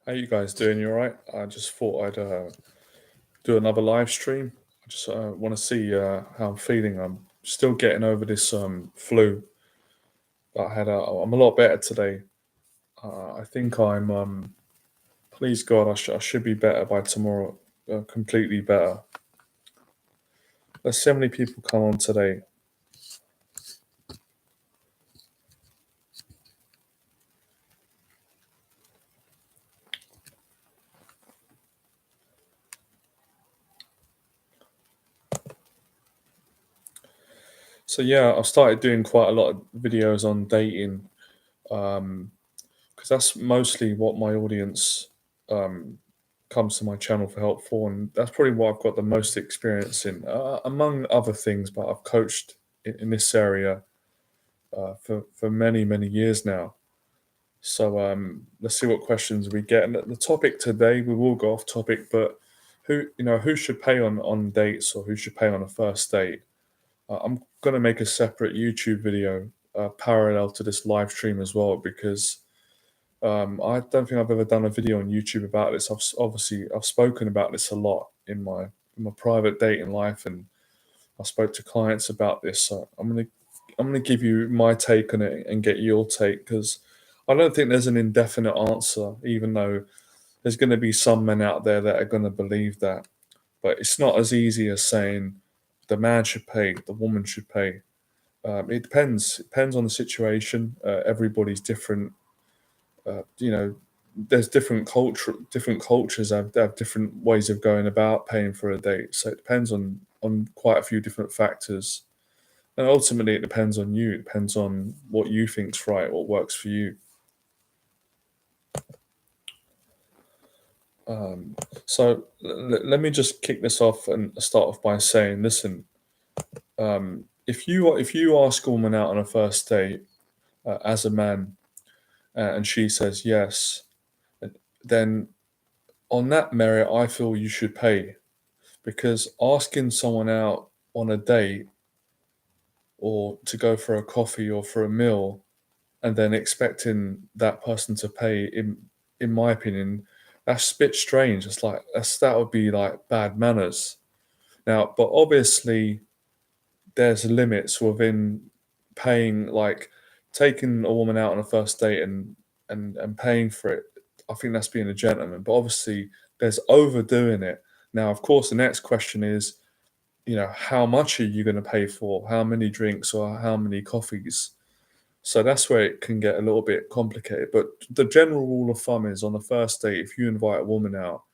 How you guys doing? You all right? I just thought I'd do another live stream. I just want to see how I'm feeling. I'm still getting over this flu that I had. I'm a lot better today. I think please God, I should be better by tomorrow. Completely better. Let's see how many people come on today. So yeah, I've started doing quite a lot of videos on dating because that's mostly what my audience um, comes to my channel for help for, and that's probably what I've got the most experience in, among other things. But I've coached in this area for many years now. So let's see what questions we get. And the topic today, we will go off topic, but who should pay on dates, or who should pay on a first date? I'm going to make a separate YouTube video parallel to this live stream as well, because I don't think I've ever done a video on YouTube about this. I've spoken about this a lot in my private dating life, and I spoke to clients about this. So I'm gonna give you my take on it and get your take, because I don't think there's an indefinite answer, even though there's going to be some men out there that are going to believe that. But it's not as easy as saying the man should pay, the woman should pay. It depends. It depends on the situation. Everybody's different. You know, there's different cultures have different ways of going about paying for a date. So it depends on quite a few different factors, and ultimately it depends on you. It depends on what you think's right, what works for you. So let me just kick this off and start off by saying, listen, if you ask a woman out on a first date as a man, and she says yes, then on that merit, I feel you should pay, because asking someone out on a date, or to go for a coffee or for a meal, and then expecting that person to pay, in my opinion, that's a bit strange. It's like that would be like bad manners. Now, but obviously there's limits within paying, like taking a woman out on a first date and paying for it. I think that's being a gentleman. But obviously there's overdoing it. Now, of course, the next question is, how much are you going to pay for? How many drinks or how many coffees? So that's where it can get a little bit complicated. But the general rule of thumb is, on the first date, if you invite a woman out,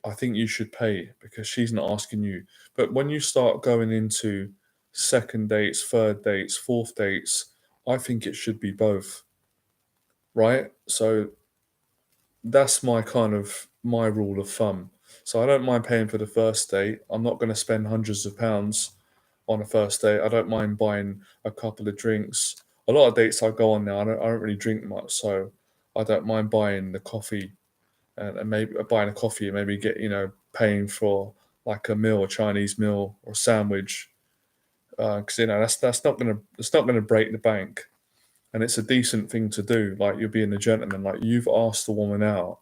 I think you should pay, because she's not asking you. But when you start going into second dates, third dates, fourth dates, I think it should be both, right? So that's my rule of thumb. So I don't mind paying for the first date. I'm not going to spend hundreds of pounds on a first date. I don't mind buying a couple of drinks. A lot of dates I go on now, I don't really drink much, so I don't mind buying the coffee, and maybe buying a coffee, and maybe paying for like a meal, a Chinese meal or a sandwich, because that's not gonna break the bank, and it's a decent thing to do. Like, you're being a gentleman. Like, you've asked the woman out.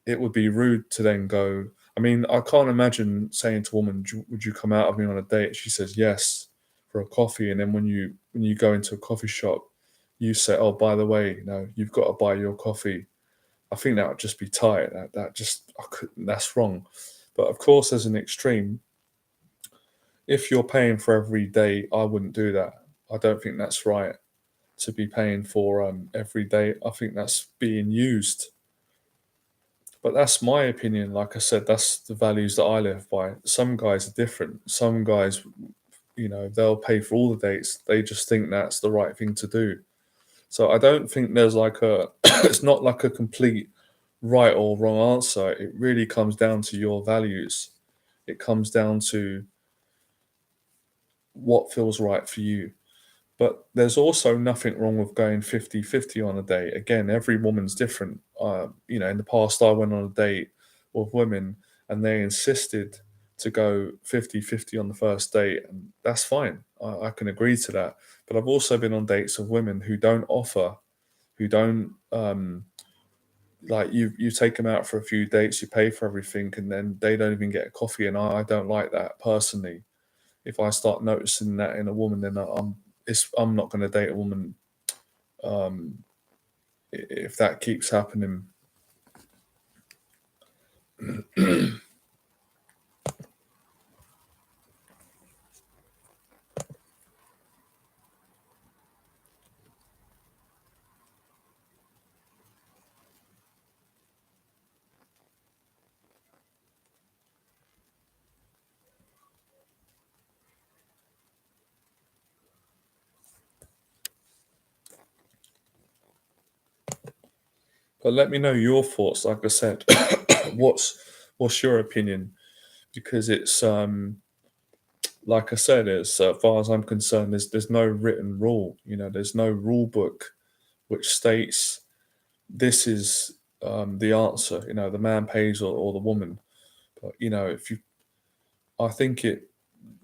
It would be rude to then go. I mean, I can't imagine saying to a woman, "Would you come out with me on a date?" She says yes for a coffee, and then when you go into a coffee shop, you say, "Oh, by the way, you've got to buy your coffee." I think that would just be tight. That just I couldn't. That's wrong. But of course, as an extreme, if you're paying for every day, I wouldn't do that. I don't think that's right to be paying for every day. I think that's being used. But that's my opinion. Like I said, that's the values that I live by. Some guys are different. Some guys, they'll pay for all the dates. They just think that's the right thing to do. So I don't think there's like it's not like a complete right or wrong answer. It really comes down to your values. It comes down to what feels right for you. But there's also nothing wrong with going 50-50 on a date. Again, every woman's different. In the past, I went on a date with women, and they insisted to go 50-50 on the first date, and that's fine. I can agree to that. But I've also been on dates with women who don't offer, who don't like you take them out for a few dates, you pay for everything, and then they don't even get a coffee. And I don't like that personally. If I start noticing that in a woman, then I'm not going to date a woman um, if that keeps happening. But let me know your thoughts. Like I said, what's your opinion? Because it's like I said, as far as I'm concerned, there's no written rule. There's no rule book which states this is the answer. The man pays or the woman. But if you, I think it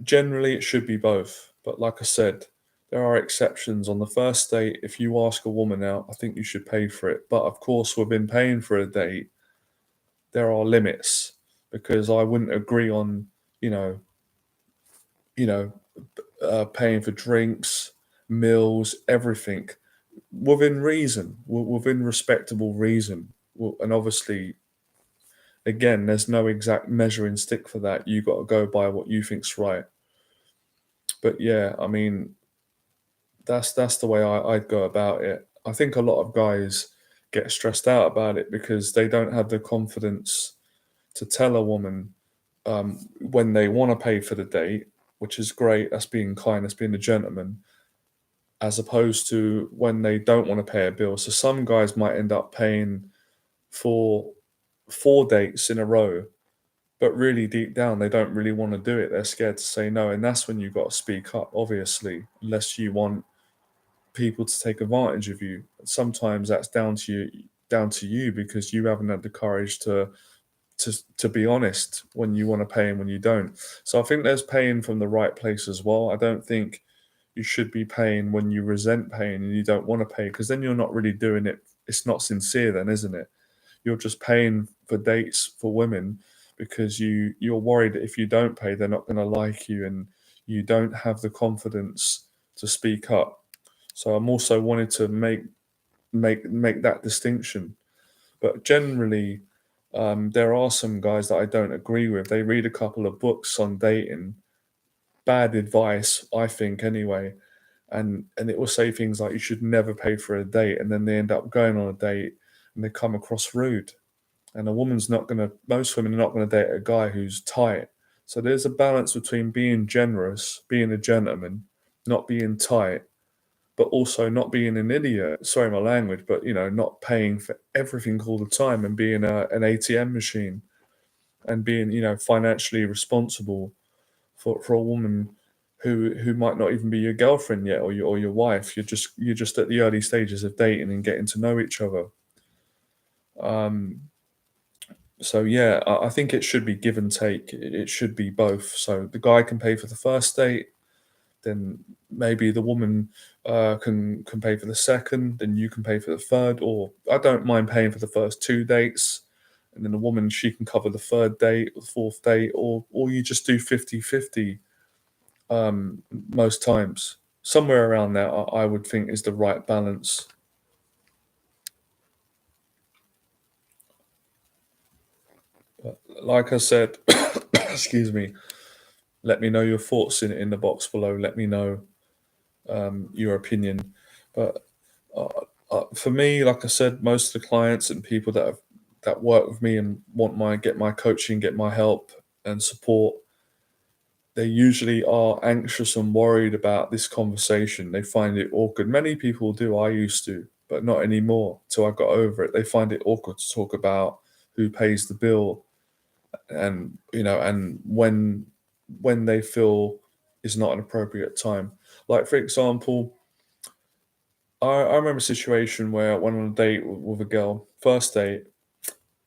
generally it should be both. But like I said, there are exceptions. On the first date, if you ask a woman out, I think you should pay for it. But of course, within paying for a date, there are limits because I wouldn't agree on you know you know paying for drinks, meals, everything within reason, within respectable reason. And obviously, again, there's no exact measuring stick for that. You got to go by what you think's right. But yeah, I mean, that's the way I'd go about it. I think a lot of guys get stressed out about it because they don't have the confidence to tell a woman when they want to pay for the date, which is great. That's being kind. That's being a gentleman, as opposed to when they don't want to pay a bill. So some guys might end up paying for 4 dates in a row, but really deep down they don't really want to do it. They're scared to say no, and that's when you've got to speak up. Obviously, unless you want people to take advantage of you. Sometimes that's down to you because you haven't had the courage to be honest when you want to pay and when you don't. So I think there's paying from the right place as well. I don't think you should be paying when you resent paying and you don't want to pay because then you're not really doing it. It's not sincere then, isn't it? You're just paying for dates for women because you're worried that if you don't pay, they're not going to like you and you don't have the confidence to speak up. So I'm also wanted to make that distinction. But generally, there are some guys that I don't agree with. They read a couple of books on dating, bad advice, I think, anyway, and it will say things like you should never pay for a date, and then they end up going on a date and they come across rude. And most women are not gonna date a guy who's tight. So there's a balance between being generous, being a gentleman, not being tight, but also not being an idiot. Sorry, my language, but not paying for everything all the time and being an ATM machine and being financially responsible for a woman who might not even be your girlfriend yet or your wife. You're just at the early stages of dating and getting to know each other. Um, so yeah, I think it should be give and take. It should be both. So the guy can pay for the first date, then maybe the woman can pay for the second, then you can pay for the third, or I don't mind paying for the first 2 dates, and then the woman she can cover the third date or the fourth date, or you just do 50-50 most times. Somewhere around there, I would think is the right balance. But like I said, excuse me, let me know your thoughts in the box below. Let me know your opinion. But uh, for me, like I said, most of the clients and people that work with me and want get my coaching, get my help and support, they usually are anxious and worried about this conversation. They find it awkward. Many people do. I used to, but not anymore. Till I got over it, they find it awkward to talk about who pays the bill and and when they feel is not an appropriate time. Like for example, I remember a situation where I went on a date with a girl, first date,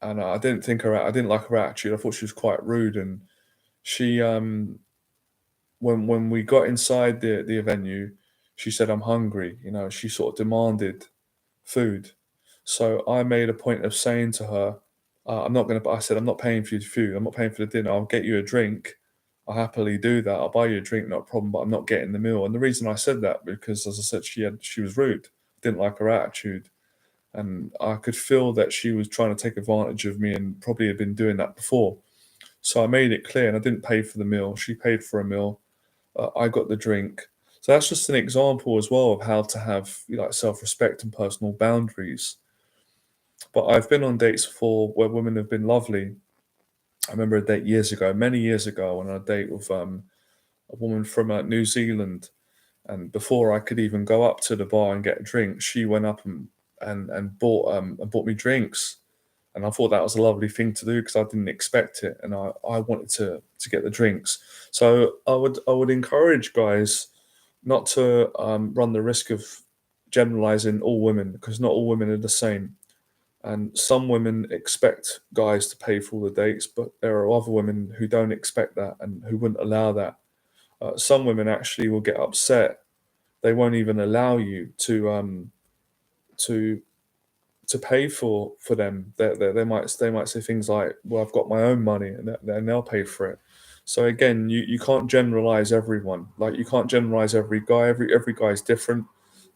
and I didn't like her attitude. I thought she was quite rude, and she when we got inside the venue, she said, "I'm hungry." She sort of demanded food, So I made a point of saying to her, I'm not going to, I said, I'm not paying for your food. I'm not paying for the dinner. I'll get you a drink. I'll happily do that. I'll buy you a drink, not a problem, but I'm not getting the meal. And the reason I said that, because as I said, she was rude, didn't like her attitude. And I could feel that she was trying to take advantage of me and probably had been doing that before. So I made it clear and I didn't pay for the meal. She paid for a meal. I got the drink. So that's just an example as well of how to have like self-respect and personal boundaries. But I've been on dates before where women have been lovely. I remember a date years ago, many years ago, on a date with a woman from New Zealand. And before I could even go up to the bar and get a drink, she went up and bought me drinks. And I thought that was a lovely thing to do because I didn't expect it, and I wanted to get the drinks. So I would encourage guys not to run the risk of generalizing all women, because not all women are the same. And some women expect guys to pay for all the dates, but there are other women who don't expect that and who wouldn't allow that. Some women actually will get upset. They won't even allow you to to pay for them. They might say things like, "Well, I've got my own money," and they'll pay for it. So again, you can't generalize everyone. Like you can't generalize every guy. Every guy is different.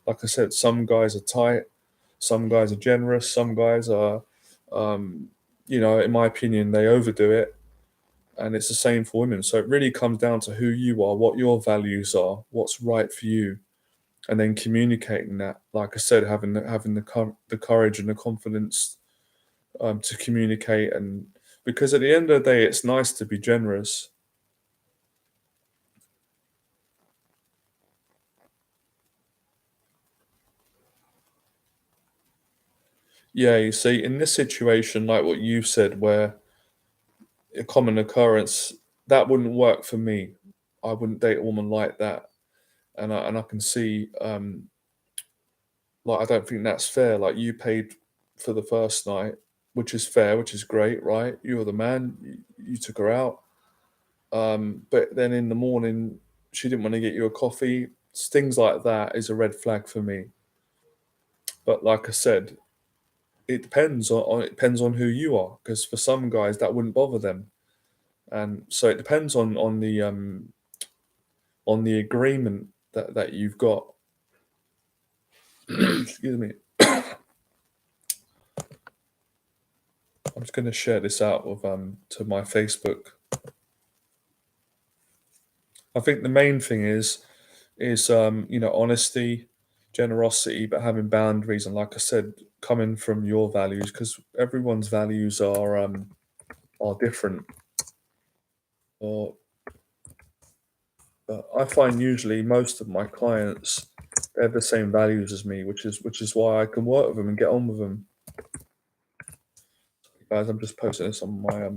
Like I said, some guys are tight, some guys are generous, some guys are, um, in my opinion, they overdo it. And it's the same for women. So it really comes down to who you are, what your values are, what's right for you, and then communicating that. Like I said, having the courage and the confidence to communicate, and because at the end of the day, it's nice to be generous. Yeah, you see, in this situation, like what you said, where a common occurrence, that wouldn't work for me. I wouldn't date a woman like that, and I can see, like I don't think that's fair. Like you paid for the first night, which is fair, which is great, right? You're the man. You took her out. But then in the morning, she didn't want to get you a coffee. Things like that is a red flag for me. But like I said, it depends on who you are. Because for some guys, that wouldn't bother them, and so it depends on the agreement that you've got. Excuse me. I'm just going to share this out with to my Facebook. I think the main thing is honesty, generosity, but having boundaries, and like I said, coming from your values, because everyone's values are different. Or I find usually most of my clients, they have the same values as me, which is why I can work with them and get on with them. Guys, I'm just posting this on my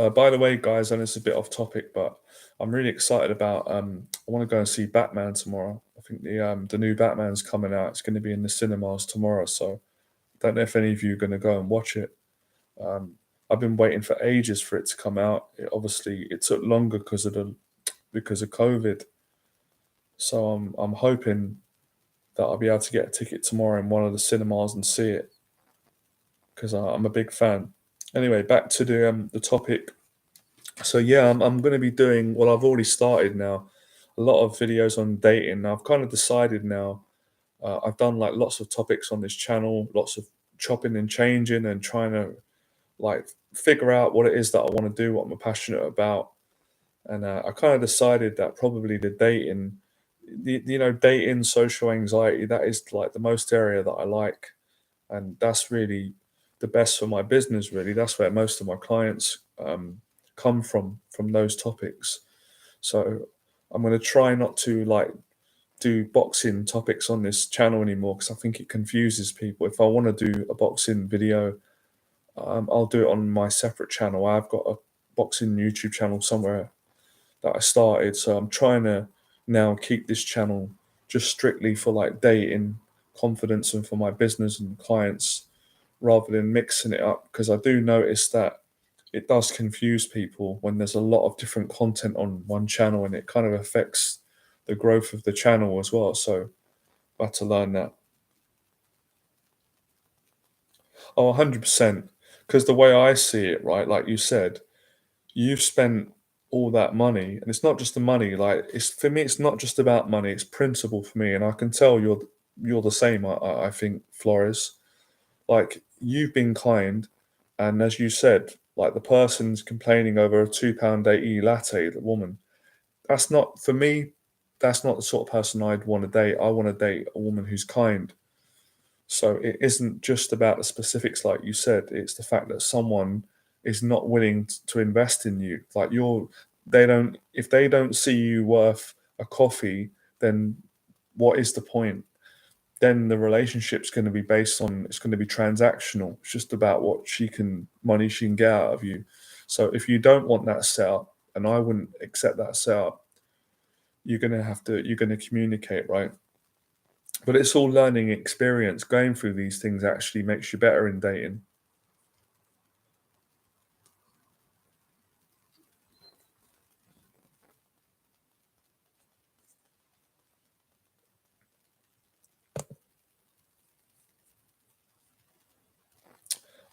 by the way, guys, and it's a bit off topic, but I'm really excited about. I want to go and see Batman tomorrow. I think the new Batman's coming out. It's going to be in the cinemas tomorrow. So don't know if any of you are going to go and watch it. Um, I've been waiting for ages for it to come out. Obviously, it took longer because of COVID. So I'm hoping that I'll be able to get a ticket tomorrow in one of the cinemas and see it, because I'm a big fan. Anyway, back to the topic. So yeah, I'm going to be doing, well, I've already started now, a lot of videos on dating. I've kind of decided now. I've done like lots of topics on this channel, lots of chopping and changing and trying to like figure out what it is that I want to do, what I'm passionate about. And I kind of decided that probably dating, social anxiety, that is like the most area that I like. And that's really the best for my business, really. That's where most of my clients come from those topics. So I'm going to try not to like do boxing topics on this channel anymore, because I think it confuses people. If I want to do a boxing video, I'll do it on my separate channel. I've got a boxing YouTube channel somewhere that I started. So I'm trying to now keep this channel just strictly for like dating, confidence, and for my business and clients, rather than mixing it up. Because I do notice that it does confuse people when there's a lot of different content on one channel, and it kind of affects the growth of the channel as well. So I had to learn that. Oh, 100%. Because the way I see it, right, like you said, you've spent all that money, and it's not just the money. Like, it's for me, it's not just about money. It's principle for me, and I can tell you're the same. I think, Flores. Like, you've been kind, and as you said, like the person's complaining over a £2.80 latte, the woman. That's not for me. That's not the sort of person I'd want to date. I want to date a woman who's kind. So it isn't just about the specifics, like you said. It's the fact that someone is not willing to invest in you. Like they don't. If they don't see you worth a coffee, then what is the point? Then the relationship's going to be based on. It's going to be transactional. It's just about what money she can get out of you. So if you don't want that setup, and I wouldn't accept that setup, you're going to communicate, right? But it's all learning experience. Going through these things actually makes you better in dating.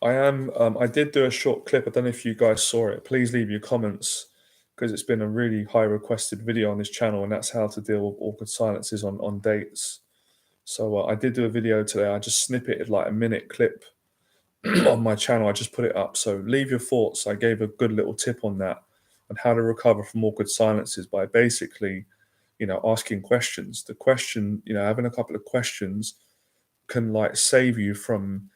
I am. I did do a short clip. I don't know if you guys saw it. Please leave your comments because it's been a really high requested video on this channel, and that's how to deal with awkward silences on dates. So I did do a video today. I just snippeted like a minute clip on my channel. I just put it up. So leave your thoughts. I gave a good little tip on that, on how to recover from awkward silences by basically, asking questions. The question, having a couple of questions can like save you from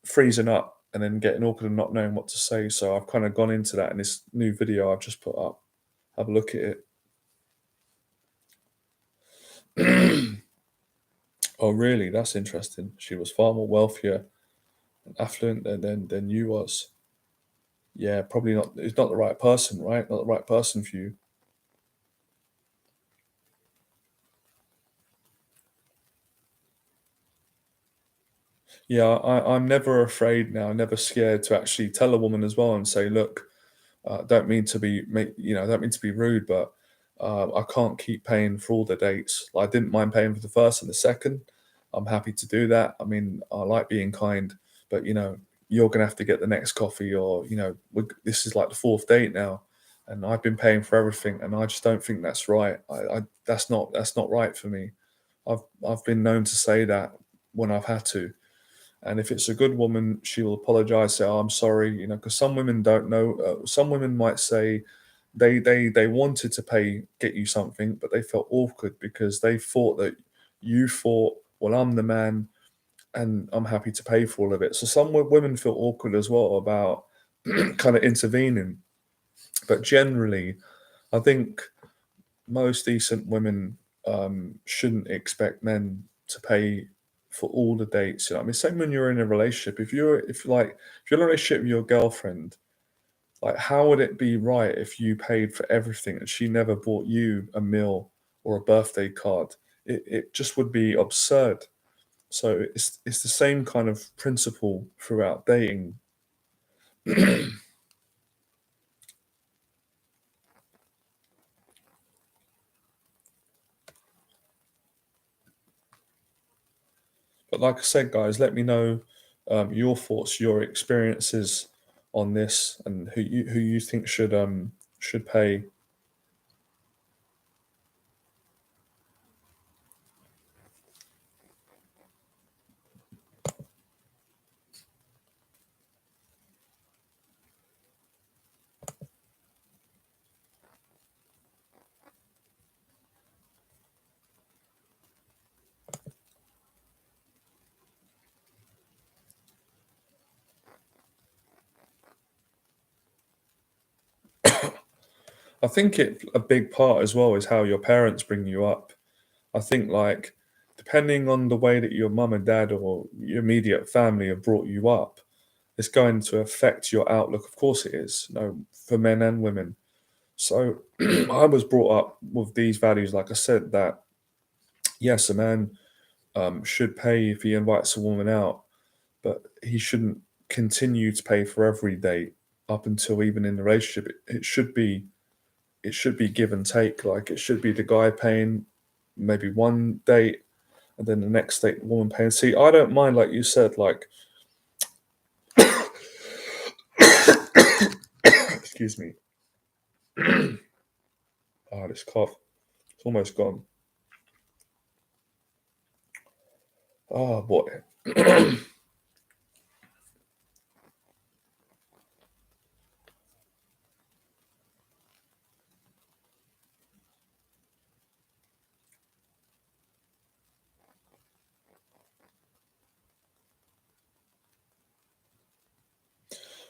freezing up and then getting awkward and not knowing what to say. So I've kind of gone into that in this new video I've just put up. Have a look at it. Oh, really? That's interesting. She was far more wealthier and affluent than you was. Yeah, probably not. It's not the right person, right? Not the right person for you. Yeah, I'm never afraid now, never scared to actually tell a woman as well and say, look, don't mean to be, don't mean to be rude, but I can't keep paying for all the dates. Like, I didn't mind paying for the first and the second. I'm happy to do that. I mean, I like being kind, but you're gonna have to get the next coffee, or this is like the fourth date now, and I've been paying for everything, and I just don't think that's right. That's not right for me. I've been known to say that when I've had to. And if it's a good woman, she will apologize, say, "Oh, I'm sorry," because some women don't know. Some women might say they wanted to get you something, but they felt awkward because they thought that you thought, "Well, I'm the man, and I'm happy to pay for all of it." So some women feel awkward as well about kind of intervening. But generally, I think most decent women shouldn't expect men to pay for all the dates. I mean, same when you're in a relationship. If you're in a relationship with your girlfriend, like how would it be right if you paid for everything and she never bought you a meal or a birthday card? It just would be absurd. So it's the same kind of principle throughout dating. But like I said, guys, let me know your thoughts, your experiences on this, and who you think should pay. I think a big part as well is how your parents bring you up. I think like depending on the way that your mum and dad or your immediate family have brought you up, it's going to affect your outlook. Of course, it is. For men and women. So I was brought up with these values. Like I said, that yes, a man should pay if he invites a woman out, but he shouldn't continue to pay for every date. up until even in the relationship, it should be give and take. Like it should be the guy paying maybe one date, and then the next date the woman paying. See, I don't mind, like you said, like excuse me. Oh, this cough. It's almost gone. Oh boy.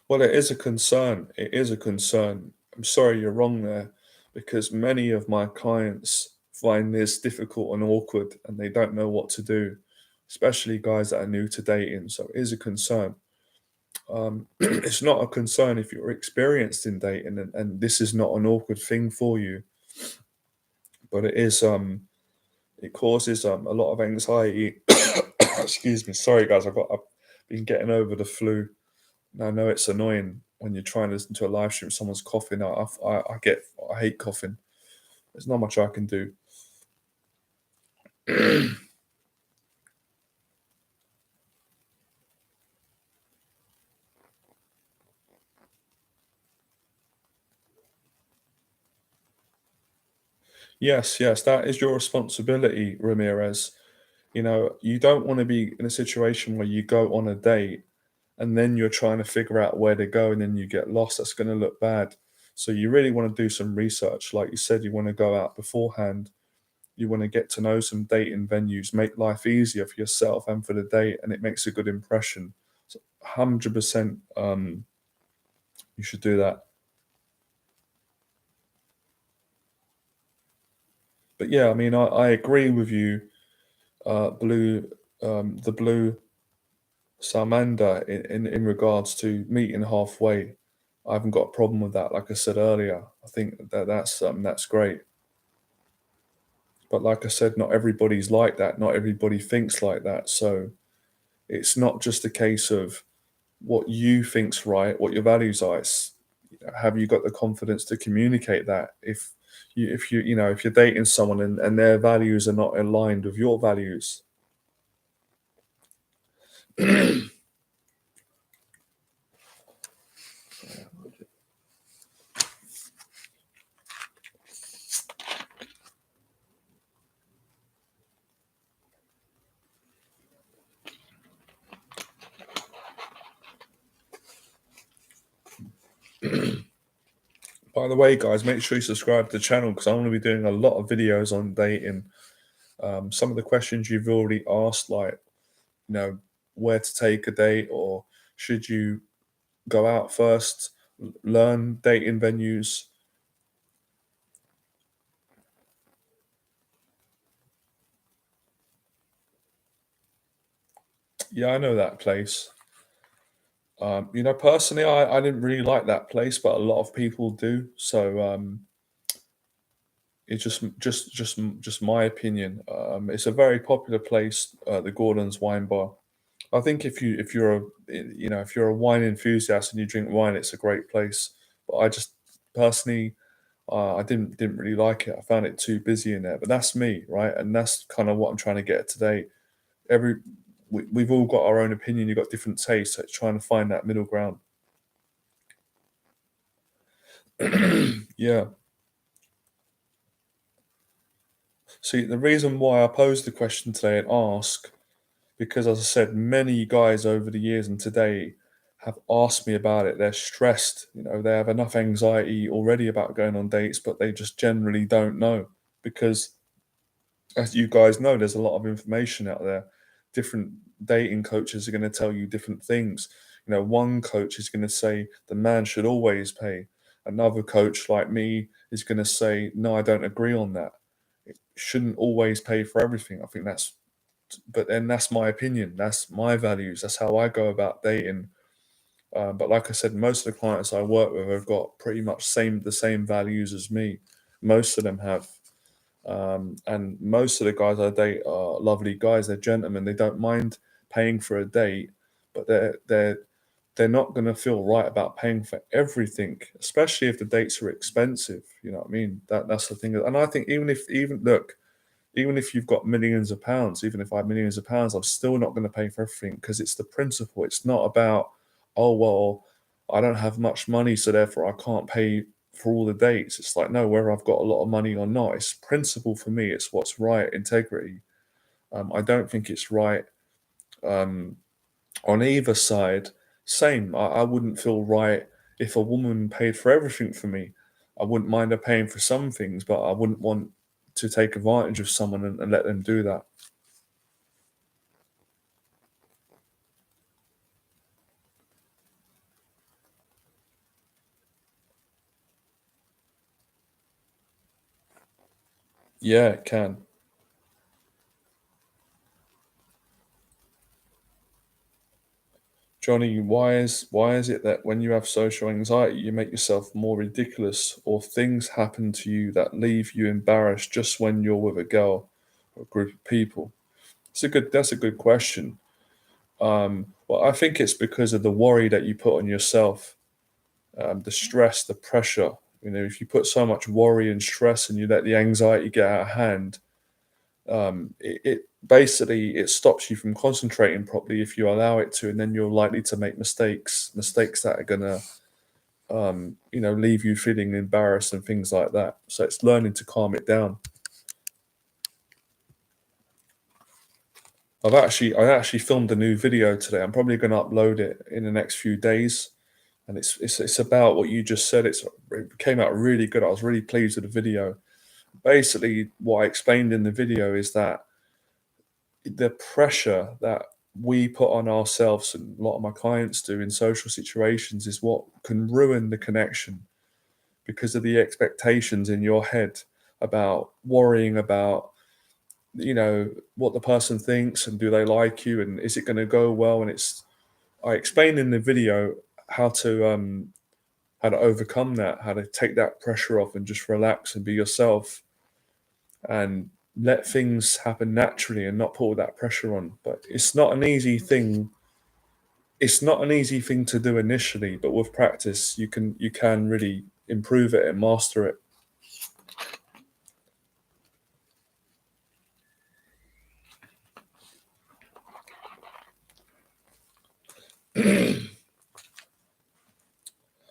Well, it is a concern. It is a concern. I'm sorry you're wrong there, because many of my clients find this difficult and awkward and they don't know what to do, especially guys that are new to dating. So it is a concern. It's not a concern if you're experienced in dating and this is not an awkward thing for you, but it causes a lot of anxiety. Excuse me. Sorry guys, I've been getting over the flu. I know it's annoying when you're trying to listen to a live stream, someone's coughing. I hate coughing. There's not much I can do. Yes, yes, that is your responsibility, Ramirez. You know, you don't want to be in a situation where you go on a date and then you're trying to figure out where to go and then you get lost. That's going to look bad. So you really want to do some research. Like you said, you want to go out beforehand. You want to get to know some dating venues, make life easier for yourself and for the date, and it makes a good impression. So 100%, you should do that. But yeah, I mean, I agree with you, the blue Salamander, in regards to meeting halfway. I haven't got a problem with that. Like I said earlier, I think that's great. But like I said, not everybody's like that. Not everybody thinks like that. So it's not just a case of what you think's right, what your values are. It's, have you got the confidence to communicate that? If you're dating someone and their values are not aligned with your values. By the way, guys, make sure you subscribe to the channel because I'm going to be doing a lot of videos on dating. Some of the questions you've already asked, like, you know, where to take a date, or should you go out first, learn dating venues. Yeah, I know that place. Personally, I didn't really like that place, but a lot of people do. So it's just my opinion. It's a very popular place, the Gordon's Wine Bar. I think if you're a wine enthusiast and you drink wine, it's a great place. But I just personally, I didn't really like it. I found it too busy in there. But that's me, right? And that's kind of what I'm trying to get at today. Every we've all got our own opinion. You've got different tastes. So it's trying to find that middle ground. Yeah. See, the reason why I posed the question today and ask, because as I said, many guys over the years and today have asked me about it. They're stressed, they have enough anxiety already about going on dates, but they just generally don't know because, as you guys know, there's a lot of information out there. Different dating coaches are going to tell you different things. One coach is going to say the man should always pay. Another coach, like me, is going to say, no, I don't agree on that. It shouldn't always pay for everything. I think but then that's my opinion. That's my values. That's how I go about dating. But like I said, most of the clients I work with have got pretty much the same values as me. Most of them have. And most of the guys I date are lovely guys. They're gentlemen. They don't mind paying for a date, but they're not going to feel right about paying for everything, especially if the dates are expensive. You know what I mean? That's the thing. And I think even look, even if you've got millions of pounds, even if I have millions of pounds, I'm still not going to pay for everything because it's the principle. It's not about, oh well, I don't have much money, so therefore I can't pay for all the dates. It's like, no, whether I've got a lot of money or not, it's principle for me. It's what's right, integrity. I don't think it's right um, on either side. Same, I wouldn't feel right if a woman paid for everything for me. I wouldn't mind her paying for some things, but I wouldn't want to take advantage of someone and let them do that. Yeah, it can. Johnny, why is it that when you have social anxiety, you make yourself more ridiculous, or things happen to you that leave you embarrassed just when you're with a girl or a group of people? That's a good question. Well, I think it's because of the worry that you put on yourself, the stress, the pressure. You know, if you put so much worry and stress and you let the anxiety get out of hand, it basically it stops you from concentrating properly if you allow it to, and then you're likely to make mistakes that are gonna leave you feeling embarrassed and things like that. So it's learning to calm it down. I actually filmed a new video today. I'm probably going to upload it in the next few days, and it's about what you just said. It came out really good. I was really pleased with the video. Basically, what I explained in the video is that the pressure that we put on ourselves and a lot of my clients do in social situations is what can ruin the connection because of the expectations in your head about worrying about what the person thinks and do they like you and is it going to go well. And it's I explained in the video how to overcome that, how to take that pressure off and just relax and be yourself and let things happen naturally and not put all that pressure on. But it's not an easy thing to do initially, but with practice you can really improve it and master it.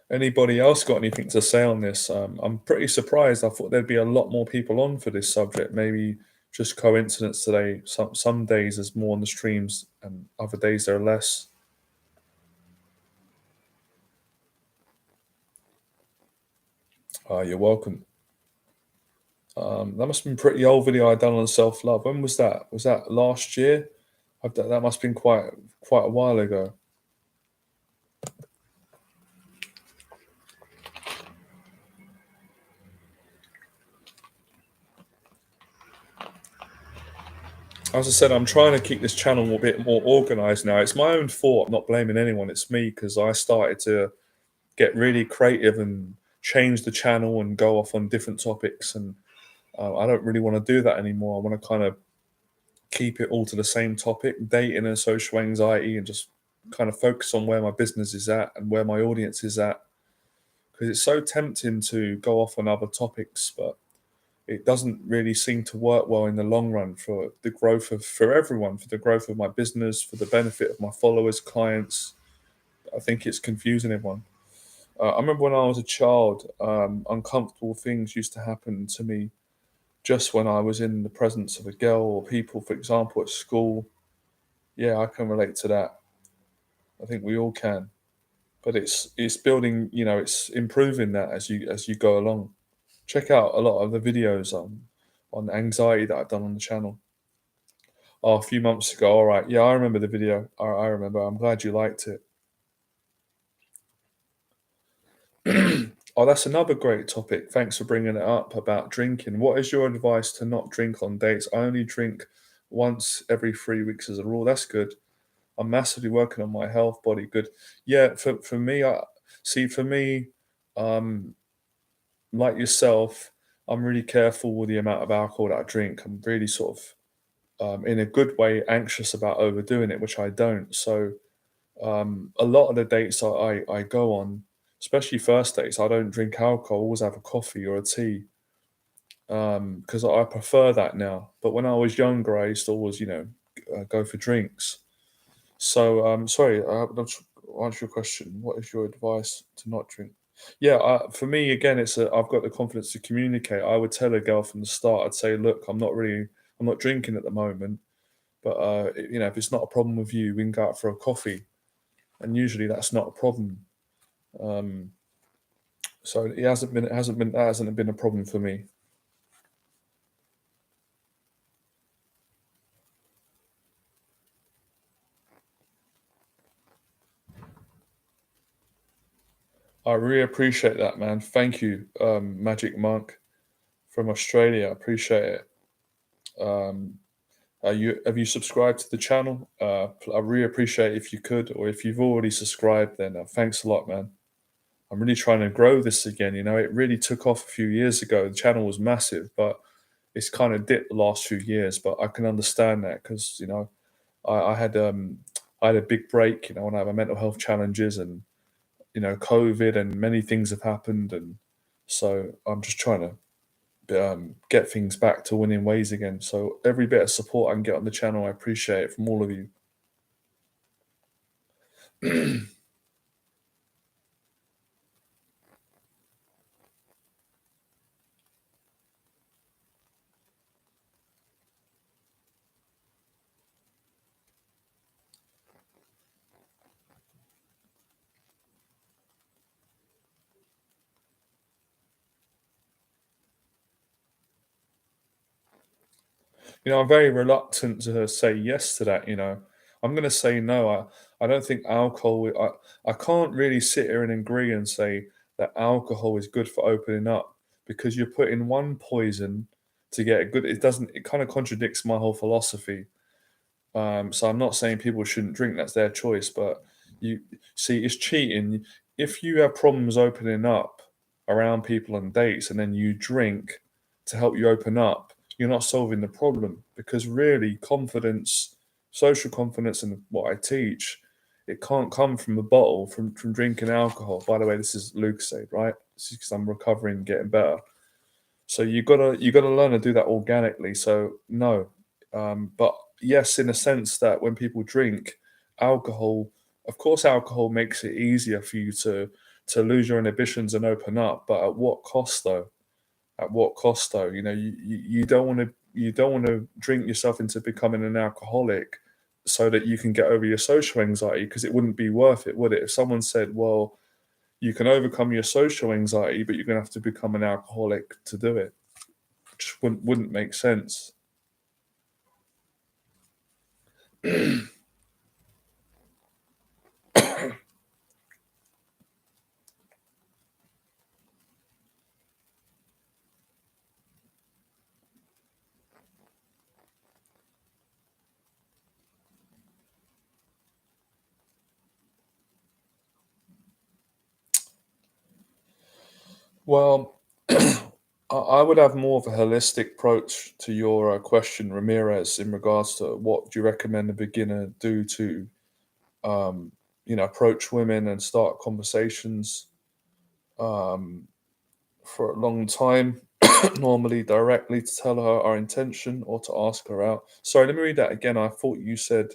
Anybody else got anything to say on this? I'm pretty surprised. I thought there'd be a lot more people on for this subject. Maybe just coincidence today. Some days there's more on the streams, and other days there are less. You're welcome. That must have been a pretty old video I done on self love. When was that? Was that last year? That must have been quite a while ago. As I said, I'm trying to keep this channel a bit more organized now. It's my own fault. I'm not blaming anyone. It's me because I started to get really creative and change the channel and go off on different topics. And I don't really want to do that anymore. I want to kind of keep it all to the same topic, dating and social anxiety, and just kind of focus on where my business is at and where my audience is at. Because it's so tempting to go off on other topics, but it doesn't really seem to work well in the long run for the growth of for everyone, for the growth of my business, for the benefit of my followers, clients. I think it's confusing everyone. I remember when I was a child, uncomfortable things used to happen to me just when I was in the presence of a girl or people, for example, at school. Yeah, I can relate to that. I think we all can. But it's building, it's improving that as you go along. Check out a lot of the videos on anxiety that I've done on the channel. Oh, a few months ago. All right. Yeah, I remember the video. I remember. I'm glad you liked it. Oh, that's another great topic. Thanks for bringing it up about drinking. What is your advice to not drink on dates? I only drink once every 3 weeks as a rule. That's good. I'm massively working on my health, body good. Yeah, for me, for me, um, like yourself, I'm really careful with the amount of alcohol that I drink. I'm really sort of, in a good way, anxious about overdoing it, which I don't. So A lot of the dates I go on, especially first dates, I don't drink alcohol. I always have a coffee or a tea, because I prefer that now. But when I was younger, I used to always, go for drinks. So, sorry, I'll answer your question. What is your advice to not drink? Yeah, for me, again, I've got the confidence to communicate. I would tell a girl from the start. I'd say, look, I'm not drinking at the moment, but if it's not a problem with you, we can go out for a coffee. And usually, that's not a problem. Um, so that hasn't been a problem for me. I really appreciate that, man. Thank you, Magic Monk from Australia. I appreciate it. Um, have you subscribed to the channel? I really appreciate it if you could, or if you've already subscribed, then thanks a lot, man. I'm really trying to grow this again. It really took off a few years ago. The channel was massive, but it's kind of dipped the last few years. But I can understand that because I had a big break. When I had my mental health challenges and COVID and many things have happened, and so I'm just trying to get things back to winning ways again. So every bit of support I can get on the channel, I appreciate it from all of you. I'm very reluctant to say yes to that. I'm going to say no. I don't think alcohol. I can't really sit here and agree and say that alcohol is good for opening up because you're putting one poison to get a good. It doesn't. It kind of contradicts my whole philosophy. So I'm not saying people shouldn't drink, that's their choice, but you see, it's cheating. If you have problems opening up around people on dates and then you drink to help you open up, you're not solving the problem because really confidence, social confidence, and what I teach, it can't come from a bottle, from drinking alcohol. By the way, this is Lucasade, right? This is because I'm recovering and getting better. So you gotta learn to do that organically. So no, but yes, in a sense that when people drink alcohol, of course, alcohol makes it easier for you to lose your inhibitions and open up. But at what cost, though? At what cost, though? You don't want to drink yourself into becoming an alcoholic so that you can get over your social anxiety because it wouldn't be worth it, would it? If someone said, "Well, you can overcome your social anxiety, but you're gonna have to become an alcoholic to do it," just wouldn't make sense. Well, I would have more of a holistic approach to your question, Ramirez, in regards to what do you recommend a beginner do to, approach women and start conversations um, for a long time, normally directly to tell her our intention or to ask her out. Sorry, let me read that again. I thought you said,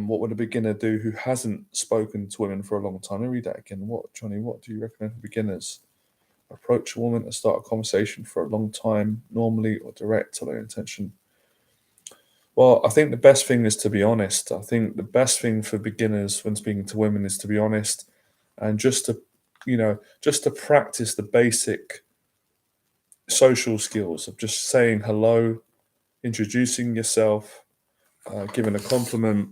what would a beginner do who hasn't spoken to women for a long time? Let me read that again. What, Johnny, what do you recommend for beginners? Approach a woman and start a conversation for a long time, normally or direct to their intention. Well, I think the best thing is to be honest. I think the best thing for beginners when speaking to women is to be honest and just to practice the basic social skills of just saying hello, introducing yourself, giving a compliment,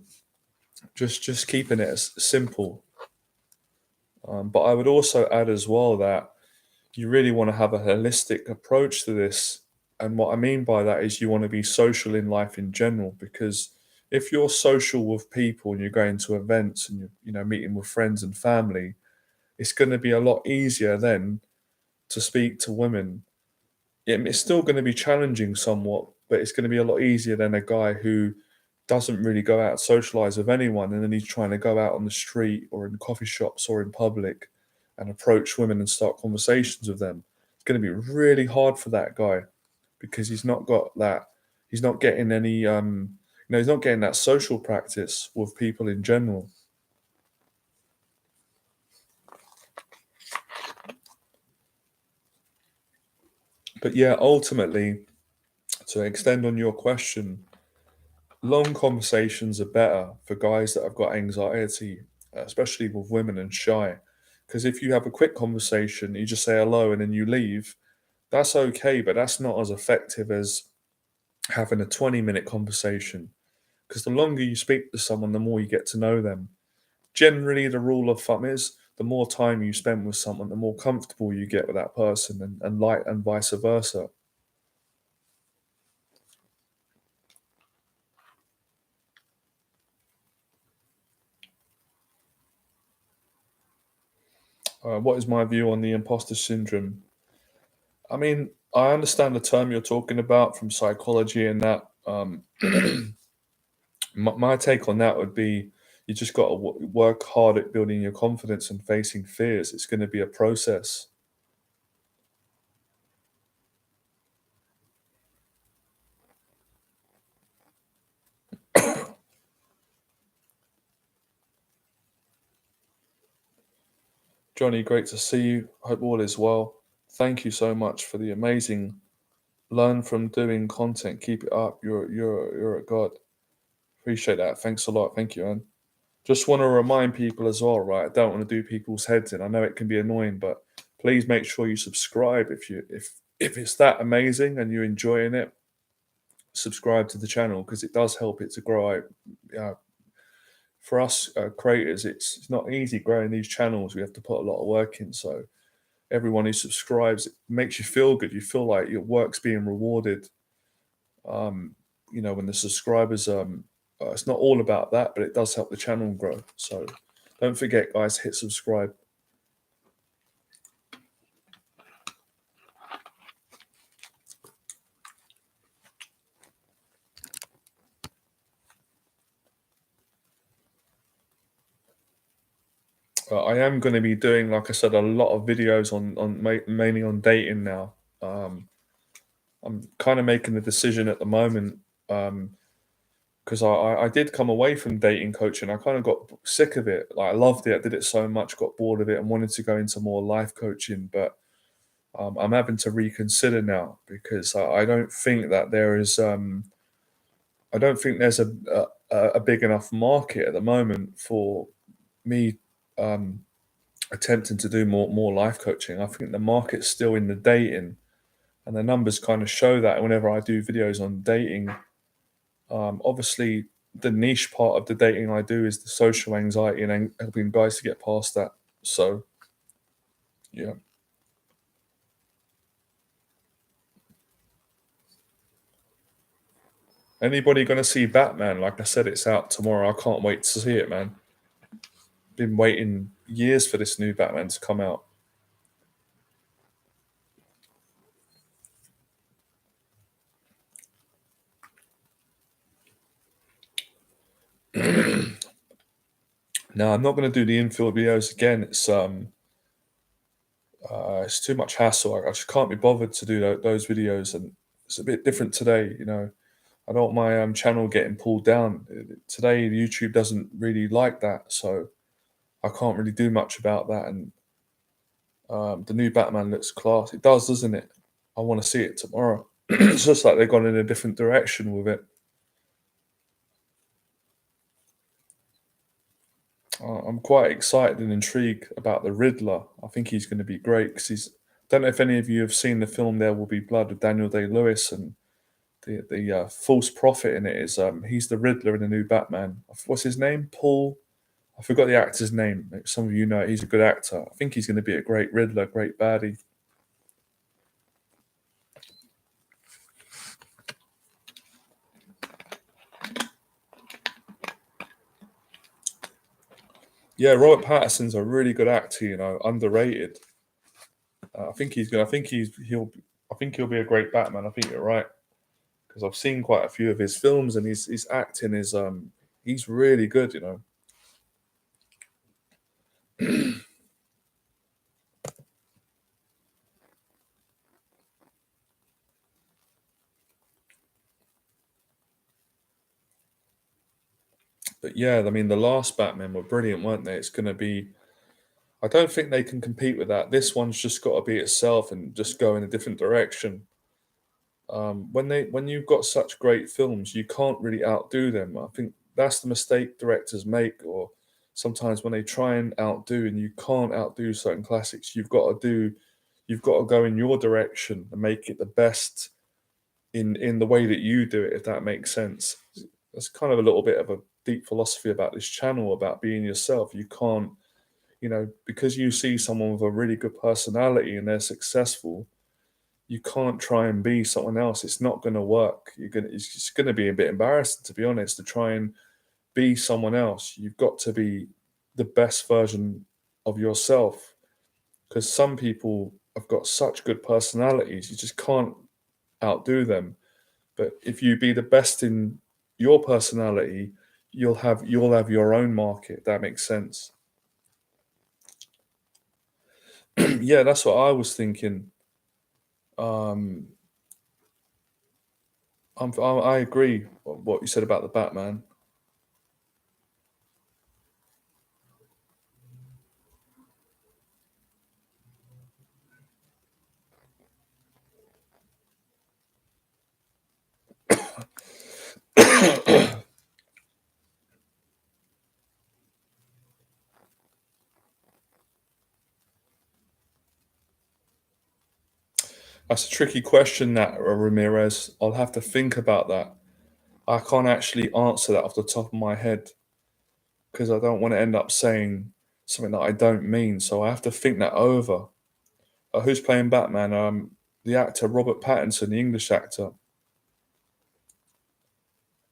just keeping it as simple. But I would also add as well that you really want to have a holistic approach to this. And what I mean by that is you want to be social in life in general, because if you're social with people and you're going to events and you're meeting with friends and family, it's going to be a lot easier then to speak to women. It's still going to be challenging somewhat, but it's going to be a lot easier than a guy who doesn't really go out and socialize with anyone, and then he's trying to go out on the street or in coffee shops or in public and approach women and start conversations with them. It's going to be really hard for that guy because he's not got that. He's not getting any. He's not getting that social practice with people in general. But yeah, ultimately, to extend on your question, long conversations are better for guys that have got anxiety, especially with women and shy. Because if you have a quick conversation, you just say hello and then you leave, that's okay, but that's not as effective as having a 20-minute conversation. Because the longer you speak to someone, the more you get to know them. Generally, the rule of thumb is the more time you spend with someone, the more comfortable you get with that person, and vice versa. What is my view on the imposter syndrome? I mean, I understand the term you're talking about from psychology and that. My take on that would be you just got to work hard at building your confidence and facing fears. It's going to be a process. Johnny, great to see you. Hope all is well. Thank you so much for the amazing learn from doing content. Keep it up. You're a god. Appreciate that. Thanks a lot. Thank you, man. Just want to remind people as well, right? I don't want to do people's heads in. I know it can be annoying, but please make sure you subscribe if it's that amazing and you're enjoying it. Subscribe to the channel because it does help it to grow. For us creators, it's not easy growing these channels. We have to put a lot of work in. So everyone who subscribes, it makes you feel good. You feel like your work's being rewarded. When the subscribers, it's not all about that, but it does help the channel grow. So don't forget, guys, hit subscribe. I am going to be doing, like I said, a lot of videos mainly on dating now. I'm kind of making the decision at the moment because I did come away from dating coaching. I kind of got sick of it. Like I loved it. I did it so much, got bored of it, and wanted to go into more life coaching. But I'm having to reconsider now because I don't think that there is. I don't think there's a big enough market at the moment for me attempting to do more life coaching. I think the market's still in the dating, and the numbers kind of show that whenever I do videos on dating. Obviously, the niche part of the dating I do is the social anxiety and helping guys to get past that. So, yeah. Anybody going to see Batman? Like I said, it's out tomorrow. I can't wait to see it, man. Been waiting years for this new Batman to come out. No, I'm not going to do the infield videos again. It's too much hassle. I just can't be bothered to do those videos, and it's a bit different today. I don't want my channel getting pulled down today. YouTube doesn't really like that, so I can't really do much about that. And the new Batman looks class. It does, doesn't it? I want to see it tomorrow. It's just like they've gone in a different direction with it. I'm quite excited and intrigued about the Riddler. I think he's going to be great because he's. I don't know if any of you have seen the film There Will Be Blood with Daniel Day-Lewis, and the false prophet in it is he's the Riddler in the new Batman. What's his name? Paul. I forgot the actor's name. Some of you know it. He's a good actor. I think he's going to be a great Riddler, great baddie. Yeah, Robert Pattinson's a really good actor. Underrated. I think he's good. I think he'll be a great Batman. I think you're right because I've seen quite a few of his films, and his acting is he's really good, you know. But yeah, I mean, the last Batman were brilliant, weren't they? It's going to be. I don't think they can compete with that. This one's just got to be itself and just go in a different direction. When you've got such great films, you can't really outdo them. I think that's the mistake directors make, or sometimes when they try and outdo and you can't outdo certain classics, you've got to go in your direction and make it the best in the way that you do it, if that makes sense. That's kind of a little bit of a deep philosophy about this channel, about being yourself. You can't, because you see someone with a really good personality and they're successful, you can't try and be someone else. It's not going to work. It's just going to be a bit embarrassing, to be honest, to try and be someone else. You've got to be the best version of yourself, because some people have got such good personalities, you just can't outdo them. But if you be the best in your personality, you'll have your own market. If that makes sense. Yeah, that's what I was thinking. Um, I agree what you said about the Batman. That's a tricky question, that Ramirez. I'll have to think about that. I can't actually answer that off the top of my head because I don't want to end up saying something that I don't mean. So I have to think that over. Who's playing Batman? The actor Robert Pattinson, the English actor.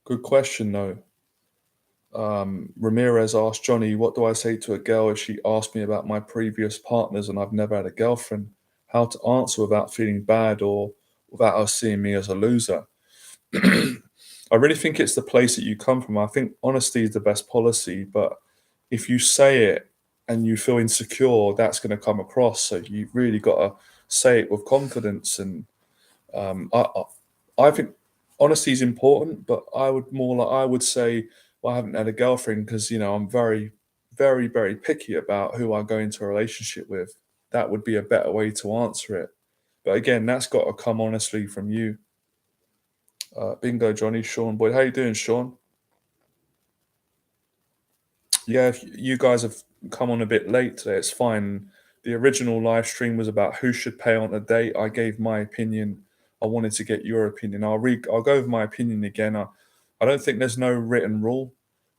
Good question, though. Ramirez asked Johnny, "What do I say to a girl if she asks me about my previous partners and I've never had a girlfriend? How to answer without feeling bad or without her seeing me as a loser?" I really think it's the place that you come from. I think honesty is the best policy, but if you say it and you feel insecure, that's going to come across. So you've really got to say it with confidence. And I think honesty is important, but I would say, well, I haven't had a girlfriend because I'm very, very, very picky about who I go into a relationship with. That would be a better way to answer it. But again, that's got to come honestly from you. Bingo, Johnny. Sean Boyd. How you doing, Sean? Yeah, if you guys have come on a bit late today, it's fine. The original live stream was about who should pay on a date. I gave my opinion. I wanted to get your opinion. I'll go over my opinion again. I don't think there's no written rule.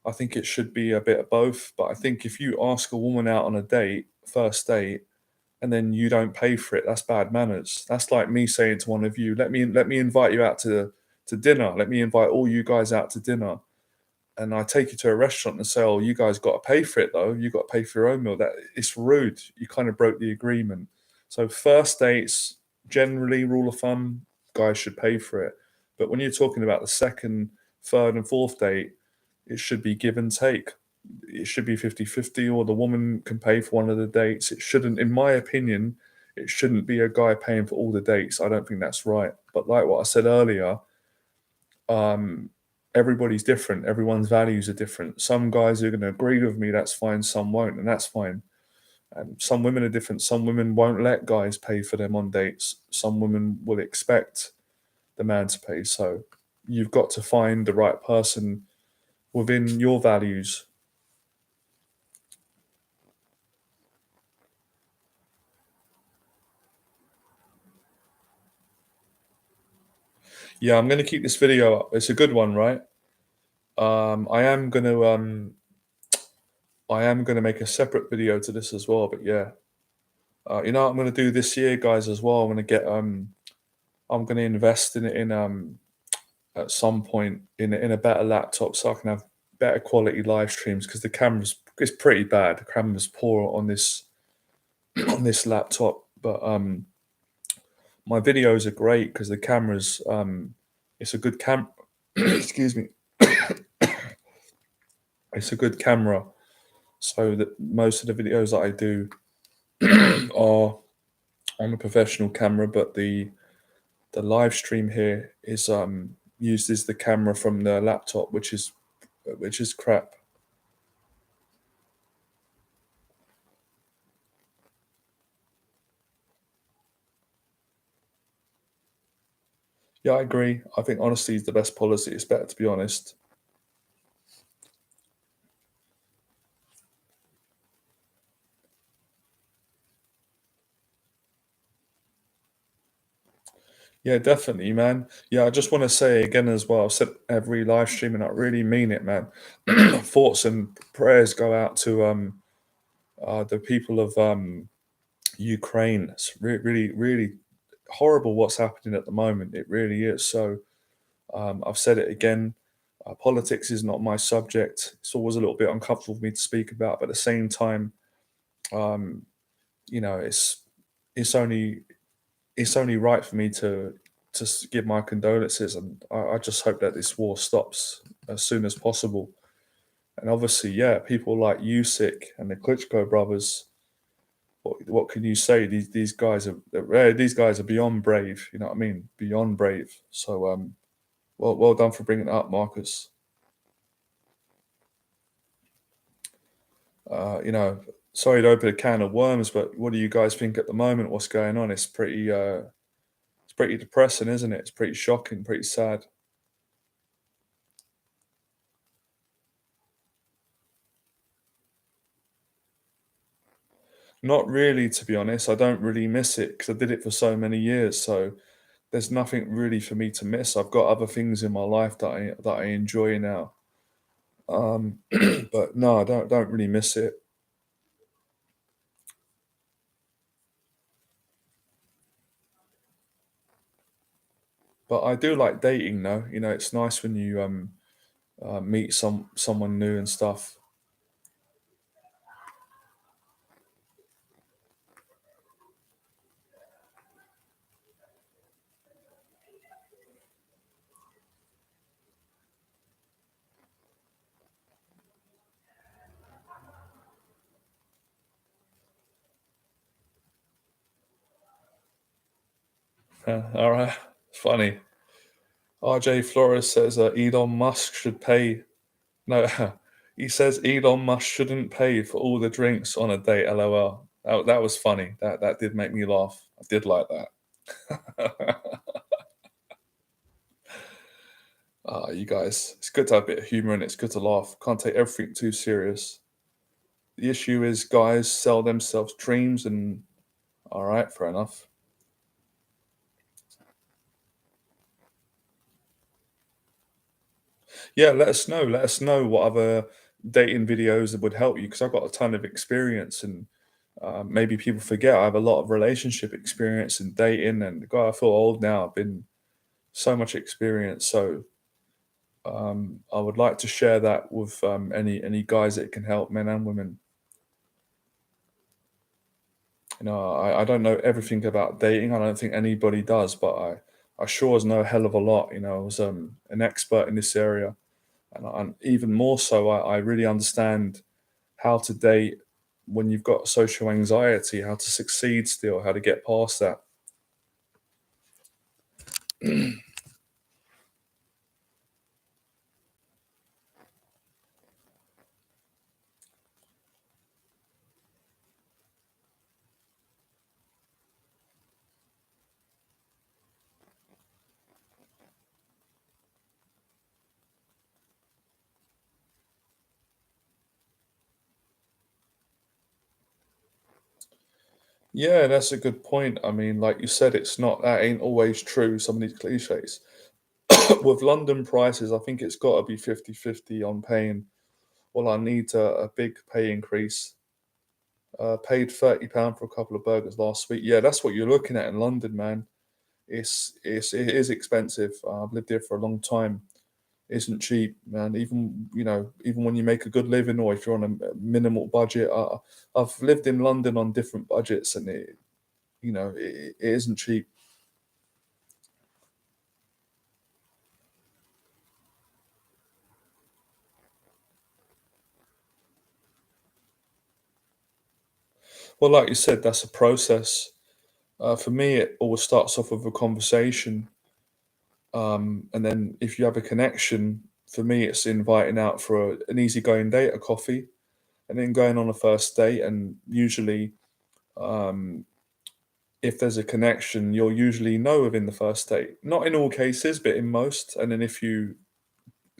I think it should be a bit of both. But I think if you ask a woman out on a date, first date, and then you don't pay for it, that's bad manners. That's like me saying to one of you, let me invite you out to dinner. Let me invite all you guys out to dinner, and I take you to a restaurant and say, "Oh, you guys got to pay for it, though. You got to pay for your own meal." That it's rude. You kind of broke the agreement. So first dates, generally, rule of thumb, guys should pay for it. But when you're talking about the second, third, and fourth date, it should be give and take. It should be 50-50, or the woman can pay for one of the dates. It shouldn't, in my opinion, it shouldn't be a guy paying for all the dates. I don't think that's right. But like what I said earlier, um, everybody's different. Everyone's values are different. Some guys are going to agree with me, that's fine. Some won't, and that's fine. And some women are different. Some women won't let guys pay for them on dates. Some women will expect the man to pay. So you've got to find the right person within your values. Yeah, I'm going to keep this video up. It's a good one, right? Um, I am going to um, I am going to make a separate video to this as well. But yeah, what I'm going to do this year, guys, as well. I'm going to invest in it at some point in a better laptop so I can have better quality live streams, because the camera's it's pretty bad. The camera's poor on this on this laptop, but my videos are great because the camera's it's a good excuse me, it's a good camera. So that most of the videos that I do are on a professional camera, but the live stream here is uses the camera from the laptop, which is crap. Yeah, I agree. I think honesty is the best policy. It's better to be honest. Yeah, definitely, man. Yeah, I just want to say again as well. I've said every live stream, and I really mean it, man. Thoughts and prayers go out to the people of Ukraine. It's really, really horrible what's happening at the moment. It really is. So I've said it again. Politics is not my subject. It's always a little bit uncomfortable for me to speak about, but at the same time, um, it's only it's only right for me to give my condolences, and I just hope that this war stops as soon as possible. And obviously, yeah, people like Usyk and the Klitschko brothers. What can you say? These guys are these guys are beyond brave. You know what I mean? Beyond brave. So well done for bringing it up, Marcus. You know, sorry to open a can of worms, but what do you guys think at the moment? What's going on? It's pretty depressing, isn't it? It's pretty shocking, pretty sad. Not really, to be honest. I don't really miss it because I did it for so many years. So there's nothing really for me to miss. I've got other things in my life that I enjoy now. But no, I don't really miss it. But I do like dating, though. You know, it's nice when you meet someone new and stuff. All right, funny. RJ Flores says Elon Musk should pay. No, he says Elon Musk shouldn't pay for all the drinks on a date. LOL. That was funny. That did make me laugh. I did like that. You guys, it's good to have a bit of humor and it's good to laugh. Can't take everything too serious. The issue is guys sell themselves dreams, and all right, fair enough. Yeah, let us know. Let us know what other dating videos would help you because I've got a ton of experience, and maybe people forget I have a lot of relationship experience in dating. And God, I feel old now. I've been so much experience. So I would like to share that with any guys that can help, men and women. You know, I don't know everything about dating. I don't think anybody does, but I sure as know a hell of a lot. You know, I was an expert in this area, and even more so, I really understand how to date when you've got social anxiety, how to succeed still, how to get past that. Yeah, that's a good point. I mean, like you said, it's not that ain't always true, some of these cliches. With London prices, I think it's got to be 50-50 on paying. Well, I need a big pay increase. Paid £30 for a couple of burgers last week. Yeah, that's what you're looking at in London, man. It is expensive. I've lived here for a long time. It isn't cheap, man. Even even when you make a good living or if you're on a minimal budget. I've lived in London on different budgets, and it isn't cheap. Well, like you said, that's a process. For me, it always starts off with a conversation, and then if you have a connection, for me, it's inviting out for an easygoing date, a coffee, and then going on a first date. And usually, um, if there's a connection, you'll usually know within the first date. Not in all cases, but in most. And then if you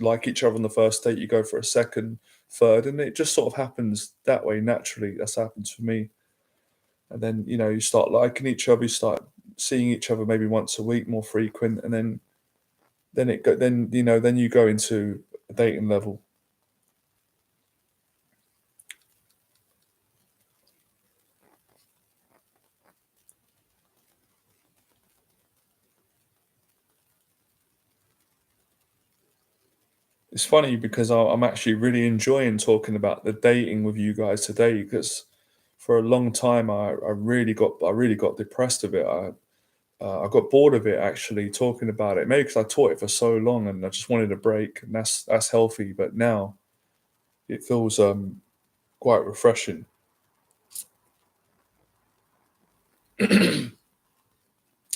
like each other on the first date, you go for a second, third, and it just sort of happens that way naturally. That's happens for me. And then you start liking each other, you start seeing each other maybe once a week, more frequent, and then you go into a dating level. It's funny because I'm actually really enjoying talking about the dating with you guys today because for a long time I really got depressed of it. I got bored of it actually talking about it. Maybe because I taught it for so long and I just wanted a break, and that's healthy. But now it feels quite refreshing.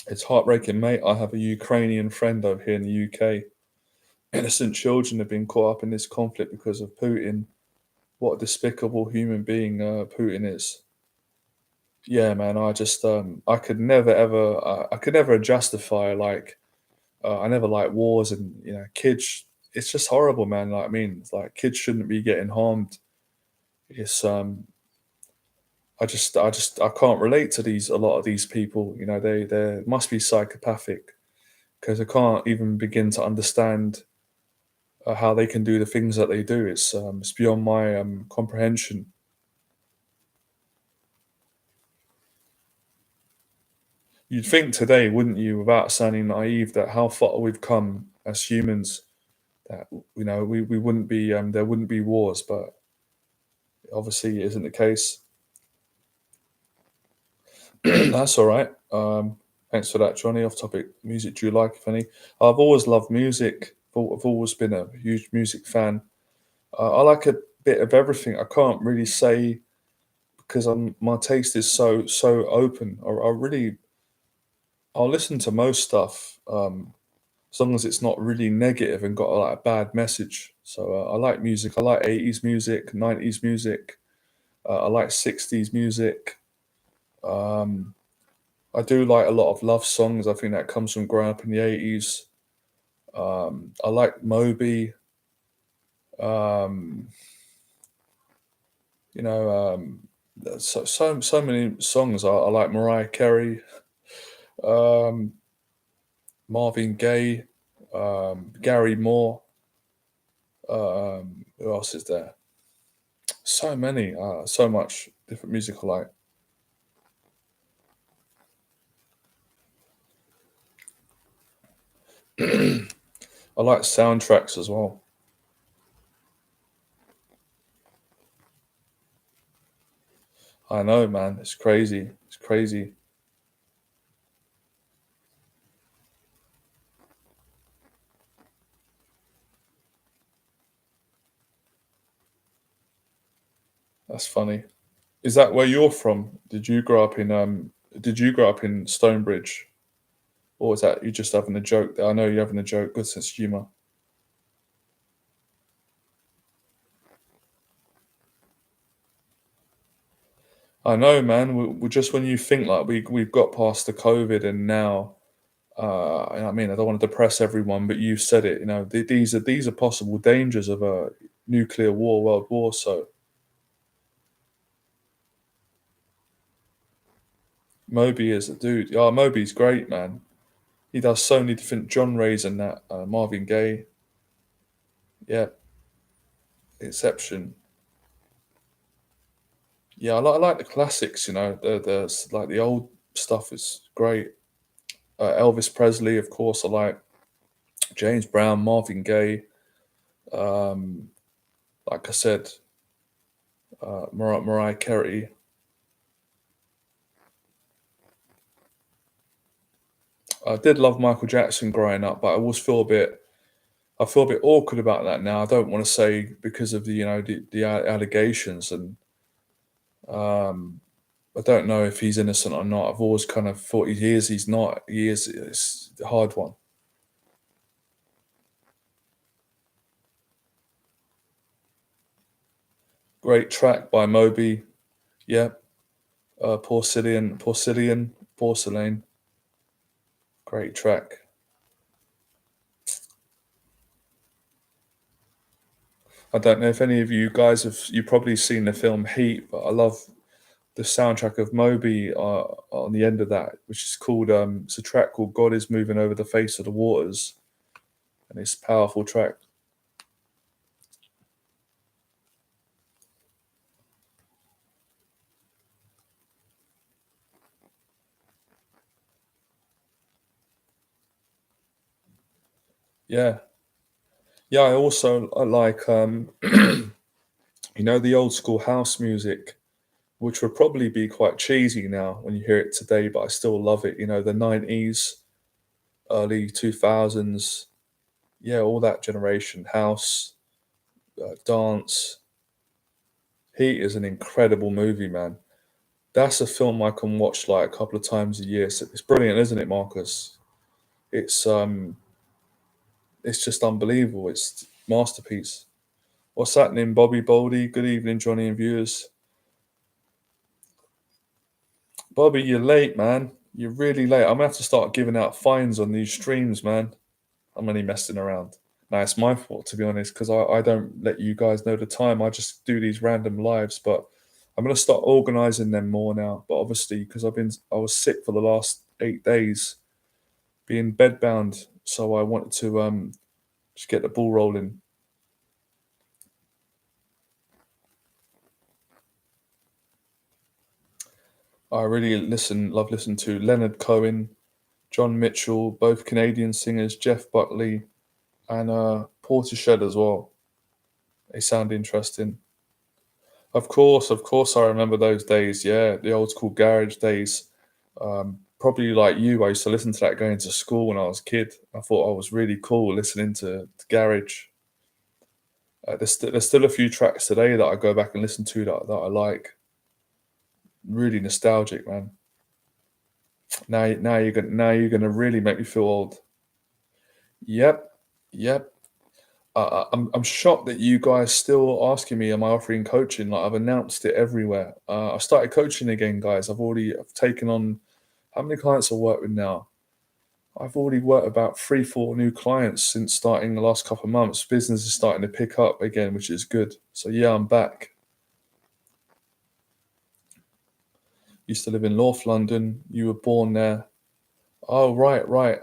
It's heartbreaking, mate. I have a Ukrainian friend over here in the UK. Innocent children have been caught up in this conflict because of Putin. What a despicable human being Putin is. Yeah, man. I could never ever I could never justify like I never like wars and kids. It's just horrible, man. Like I mean, it's like kids shouldn't be getting harmed. It's I can't relate to these a lot of these people. They must be psychopathic because I can't even begin to understand how they can do the things that they do. It's beyond my comprehension. You'd think today, wouldn't you, without sounding naive, that how far we've come as humans, that we wouldn't be there wouldn't be wars, but obviously it isn't the case. That's all right. Thanks for that, Johnny. Off topic, music do you like, if any? I've always loved music. I've always been a huge music fan. I like a bit of everything. I can't really say because my taste is so open. I'll listen to most stuff as long as it's not really negative and got like a bad message. So I like music. I like 80s music, 90s music. I like 60s music. Um, I do like a lot of love songs. I think that comes from growing up in the 80s. I like Moby. Um, you know, so many songs. I like Mariah Carey, um, Marvin Gaye, Gary Moore. Who else is there? So many, so much different music I like. I like soundtracks as well. I know, man. It's crazy. It's crazy. That's funny. Is that where you're from? Did you grow up in Stonebridge? Or is that you just having a joke there? I know you're having a joke, good sense of humour. I know, man. We just when you think like we've got past the COVID and now, I mean, I don't want to depress everyone, but you said it. These are possible dangers of a nuclear war, world war. So Moby is a dude. Yeah, Moby's great, man. He does so many different genres and that. Marvin Gaye, yeah, exception. Yeah, I like the classics. Like the old stuff is great. Elvis Presley, of course. I like James Brown, Marvin Gaye. Um, like I said, Mariah Carey. I did love Michael Jackson growing up, but I feel a bit awkward about that now. I don't want to say because of the allegations and um, I don't know if he's innocent or not. I've always kind of thought he is. He's not. He is. It's a hard one. Great track by Moby. Yeah. Porcelain. Great track. I don't know if any of you guys have. You've probably seen the film Heat, but I love the soundtrack of Moby on the end of that, which is called. It's a track called "God Is Moving Over the Face of the Waters," and it's a powerful track. Yeah, yeah. I like the old school house music, which would probably be quite cheesy now when you hear it today, but I still love it. The 90s, early 2000s, yeah, all that generation, house, dance. Heat is an incredible movie, man. That's a film I can watch like a couple of times a year. So it's brilliant, isn't it, Marcus? It's um, it's just unbelievable. It's a masterpiece. What's happening, Bobby Boldy? Good evening, Johnny and viewers. Bobby, you're late, man. You're really late. I'm gonna have to start giving out fines on these streams, man. I'm only messing around. Now it's my fault to be honest, because I don't let you guys know the time. I just do these random lives, but I'm gonna start organising them more now. But obviously, because I was sick for the last 8 days, being bedbound, so I wanted to just get the ball rolling. I really love listening to Leonard Cohen, John Mitchell, both Canadian singers, Jeff Buckley, and Portishead as well. They sound interesting. Of course, I remember those days. Yeah, the old school garage days. Probably like you, I used to listen to that going to school when I was a kid. I thought I was really cool listening to garage. There's still a few tracks today that I go back and listen to that I like. Really nostalgic, man. Now you're gonna really make me feel old. Yep, yep. I'm shocked that you guys still asking me, am I offering coaching? Like I've announced it everywhere. I've started coaching again, guys. I've taken on how many clients I work with now? I've already worked about 3, 4 new clients since starting the last couple of months. Business is starting to pick up again, which is good. So yeah, I'm back. Used to live in North London. You were born there. Oh right.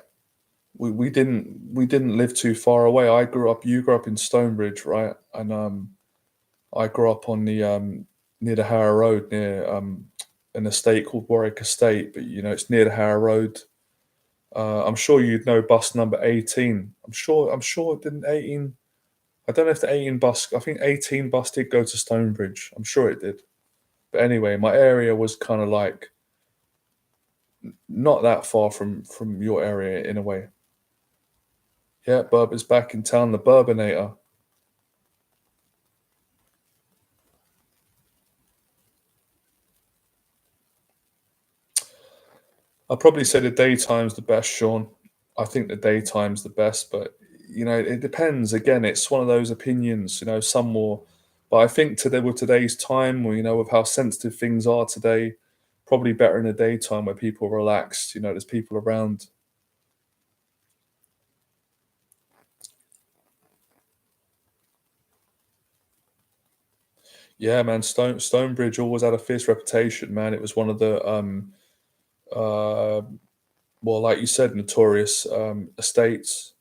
We didn't live too far away. You grew up in Stonebridge, right? And I grew up on the near the Harrow Road, near an estate called Warwick Estate, but it's near the Harrow Road. I'm sure you'd know bus number 18. I'm sure didn't 18. I don't know if the 18 bus. I think 18 bus did go to Stonebridge. I'm sure it did. But anyway, my area was kind of like not that far from your area in a way. Yeah, Berba's back in town. The Burbanator. I'd probably say the daytime's the best, Sean. I think the daytime's the best, but it depends. Again, it's one of those opinions. Some more, but I think today with today's time, or with how sensitive things are today, probably better in the daytime where people are relaxed. There's people around. Yeah, man. Stonebridge always had a fierce reputation, man. It was one of the uh, well, like you said, notorious estates.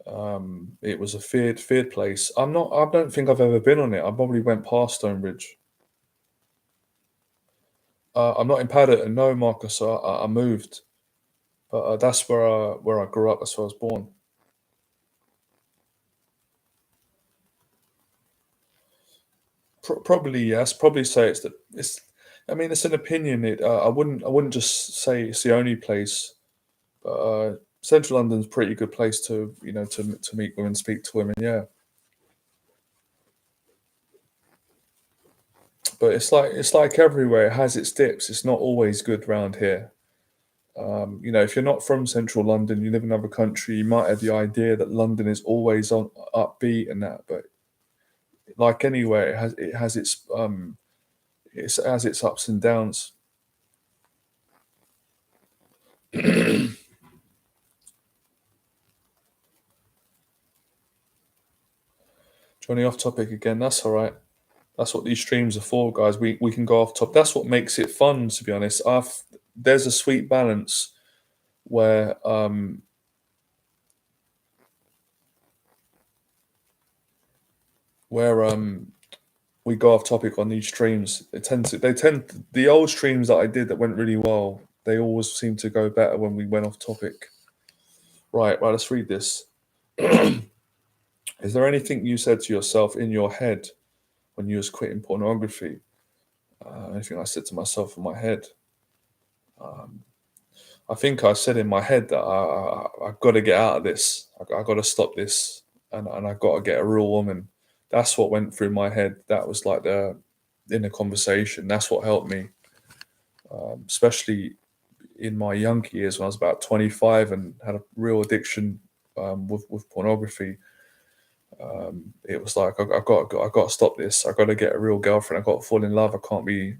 It was a feared place. I don't think I've ever been on it. I probably went past Stonebridge. I'm not in Paddington, no, Marcus. I moved, but that's where I grew up. That's where I was born. Probably yes. Probably say it's the it's. I mean, it's an opinion. I wouldn't just say it's the only place. But Central London's a pretty good place to meet women, speak to women. Yeah. But it's like everywhere. It has its dips. It's not always good round here. If you're not from central London, you live in another country, you might have the idea that London is always on upbeat and that. But like anywhere, it has its ups and downs. Johnny, off topic again. That's all right. That's what these streams are for, guys. We can go off top. That's what makes it fun, to be honest. There's a sweet balance where we go off topic on these streams. The old streams that I did that went really well. They always seem to go better when we went off topic. Right. Let's read this. Is there anything you said to yourself in your head when you was quitting pornography? Anything I said to myself in my head? I think I said in my head that I got to get out of this. I got to stop this, and I got to get a real woman. That's what went through my head. That was like the in the conversation. That's what helped me, especially in my younger years when I was about 25 and had a real addiction with pornography. It was like I got to stop this. I got to get a real girlfriend. I got to fall in love. I can't be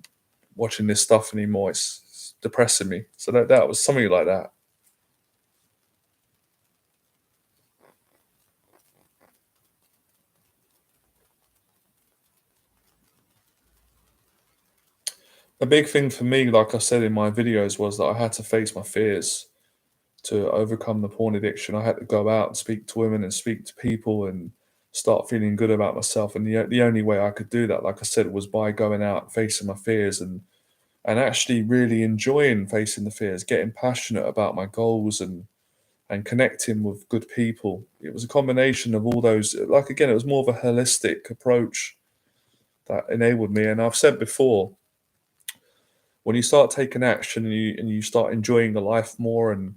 watching this stuff anymore. It's depressing me. So that was something like that. A big thing for me, like I said in my videos, was that I had to face my fears to overcome the porn addiction. I had to go out and speak to women and speak to people and start feeling good about myself. And the only way I could do that, like I said, was by going out, facing my fears, and actually really enjoying facing the fears, getting passionate about my goals and connecting with good people. It was a combination of all those. Like again, it was more of a holistic approach that enabled me. And I've said before, when you start taking action and you start enjoying the life more and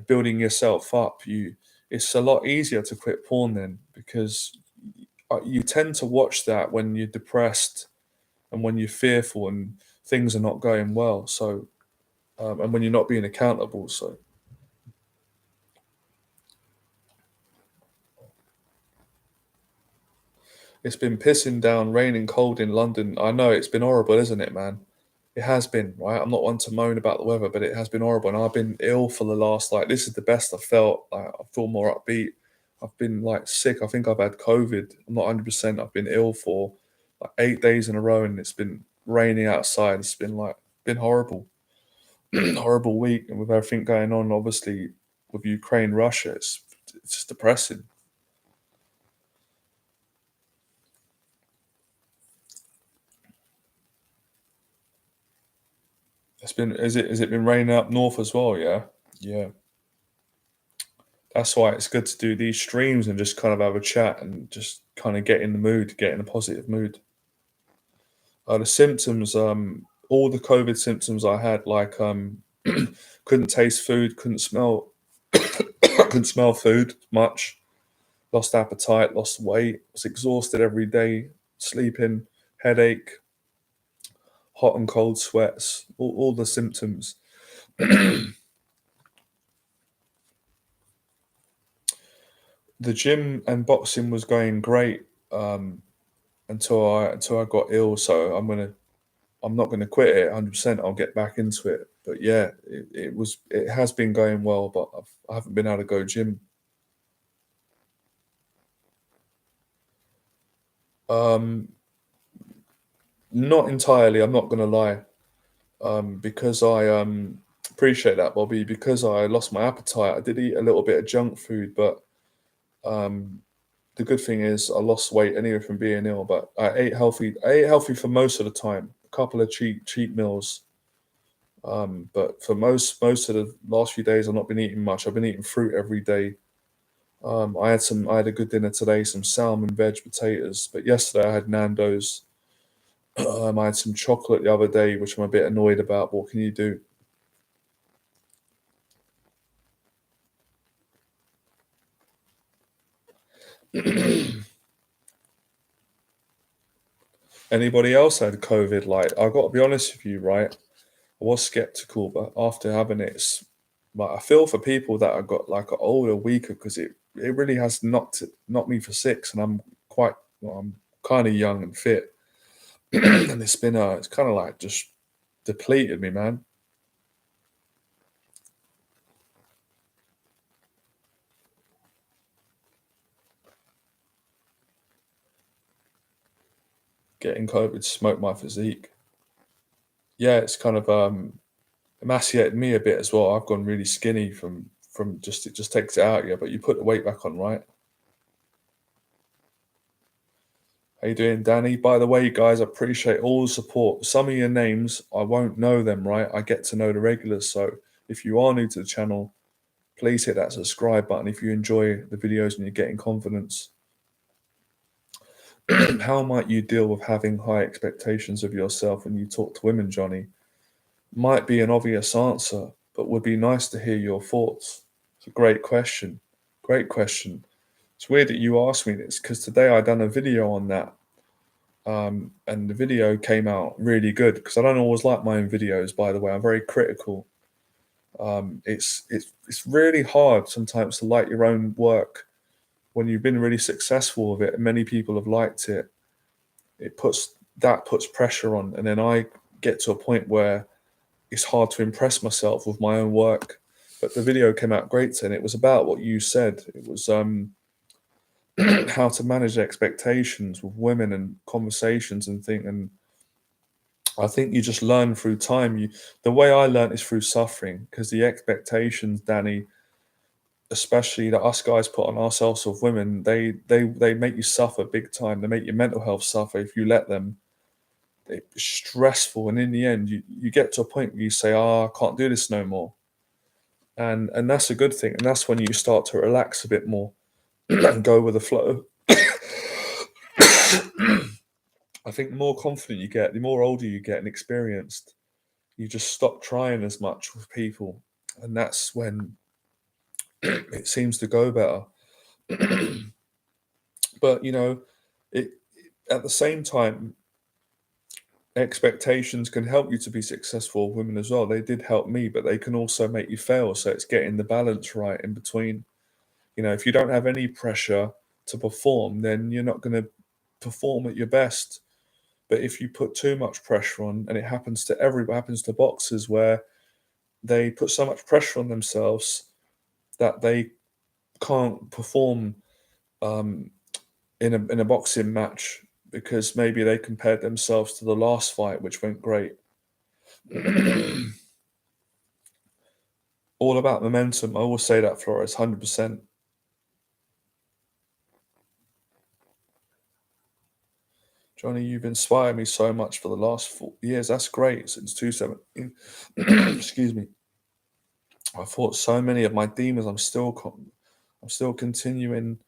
building yourself up, it's a lot easier to quit porn then, because you tend to watch that when you're depressed and when you're fearful and things are not going well. So and when you're not being accountable. So it's been pissing down, raining cold in London. I know it's been horrible, isn't it, man? It has been, right? I'm not one to moan about the weather, but it has been horrible. And I've been ill for the last, like, this is the best I've felt. Like, I feel more upbeat. I've been, like, sick. I think I've had COVID. I'm not 100%. I've been ill for, like, 8 days in a row, and it's been raining outside. It's been, like, been horrible. Horrible week. And with everything going on, obviously, with Ukraine, Russia, it's just depressing. Has it been raining up north as well? Yeah. Yeah. That's why it's good to do these streams and just kind of have a chat and just kind of get in the mood, get in a positive mood. The symptoms, all the COVID symptoms I had, like couldn't taste food, couldn't smell, couldn't smell food much, lost appetite, lost weight, was exhausted every day, sleeping, headache, hot and cold sweats, all the symptoms. The gym and boxing was going great until I got ill. So I'm not gonna quit it 100%. I'll get back into it. But yeah, it has been going well, but I haven't been able to go gym. Um, Not entirely. I'm not gonna lie. Because I appreciate that, Bobby. Because I lost my appetite, I did eat a little bit of junk food, but um, the good thing is I lost weight anyway from being ill. But I ate healthy. I ate healthy for most of the time. A couple of cheat meals. But for most of the last few days, I've not been eating much. I've been eating fruit every day. I had a good dinner today, some salmon, veg, potatoes. But yesterday I had Nando's. I had some chocolate the other day, which I'm a bit annoyed about. But what can you do? Anybody else had COVID? Like, I got to be honest with you, right? I was skeptical, but after having it, it's like I feel for people that have got like older, weaker, because it really has knocked me for six, and I'm quite well, I'm kind of young and fit, and it's kind of like just depleted me, man. Getting COVID smoked my physique. Yeah, it's kind of emaciated me a bit as well. I've gone really skinny from just it just takes it out, yeah. But you put the weight back on, right? How you doing, Danny? By the way, guys, I appreciate all the support. Some of your names, I won't know them, right? I get to know the regulars. So if you are new to the channel, please hit that subscribe button if you enjoy the videos and you're getting confidence. How might you deal with having high expectations of yourself when you talk to women, Johnny? Might be an obvious answer, but would be nice to hear your thoughts. It's a great question. Great question. It's weird that you asked me this because today I done a video on that. And the video came out really good because I don't always like my own videos, by the way. I'm very critical. It's really hard sometimes to like your own work when you've been really successful with it and many people have liked it. Puts pressure on, and then I get to a point where it's hard to impress myself with my own work. But the video came out great, and it was about what you said. It was how to manage expectations with women and conversations and things. And I think you just learn through time. The way I learned is through suffering, because the expectations, Danny, especially that us guys put on ourselves with women, they make you suffer big time. They make your mental health suffer if you let them. It's stressful, and in the end, you get to a point where you say, "Oh, I can't do this no more," and that's a good thing. And that's when you start to relax a bit more and go with the flow. I think the more confident you get, the more older you get and experienced, you just stop trying as much with people, and that's when it seems to go better. But it at the same time, expectations can help you to be successful with women as well. They did help me, but they can also make you fail. So it's getting the balance right in between. If you don't have any pressure to perform, then you're not going to perform at your best. But if you put too much pressure on, and it happens to everybody, happens to boxers where they put so much pressure on themselves that they can't perform um, in a boxing match because maybe they compared themselves to the last fight, which went great. All about momentum. I will say that, Flores, 100%. Johnny, you've inspired me so much for the last 4 years. That's great. Since 2017. Excuse me. I fought so many of my demons. I'm still continuing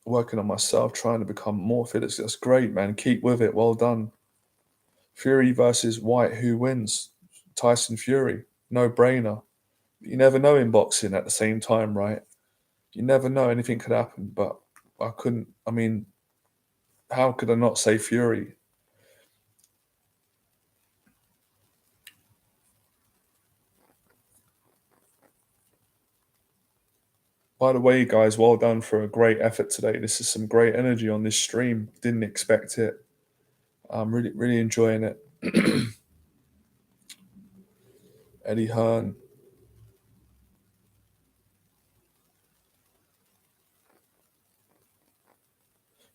working on myself, trying to become more fit. That's great, man. Keep with it. Well done. Fury versus White, who wins? Tyson Fury. No brainer. You never know in boxing at the same time, right? You never know. Anything could happen, but I couldn't. I mean, how could I not say Fury? By the way, guys, well done for a great effort today. This is some great energy on this stream. Didn't expect it. I'm really, really enjoying it. Eddie Hearn.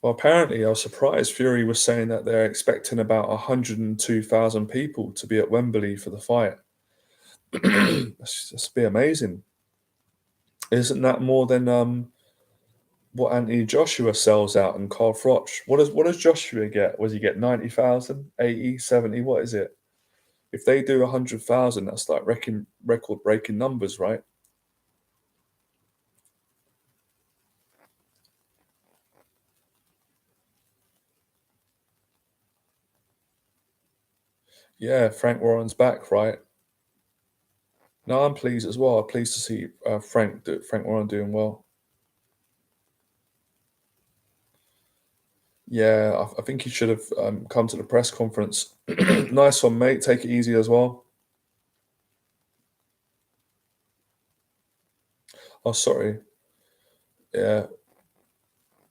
Well, apparently, I was surprised. Fury was saying that they're expecting about 102,000 people to be at Wembley for the fight. That's be amazing. Isn't that more than what Anthony Joshua sells out and Carl Froch? What does Joshua get? Was he get 90,000, 80, 70? What is it? If they do 100,000, that's like record breaking numbers, right? Yeah, Frank Warren's back, right? No, I'm pleased as well. I'm pleased to see Frank Warren doing well. Yeah, I think he should have come to the press conference. Nice one, mate. Take it easy as well. Oh, sorry. Yeah,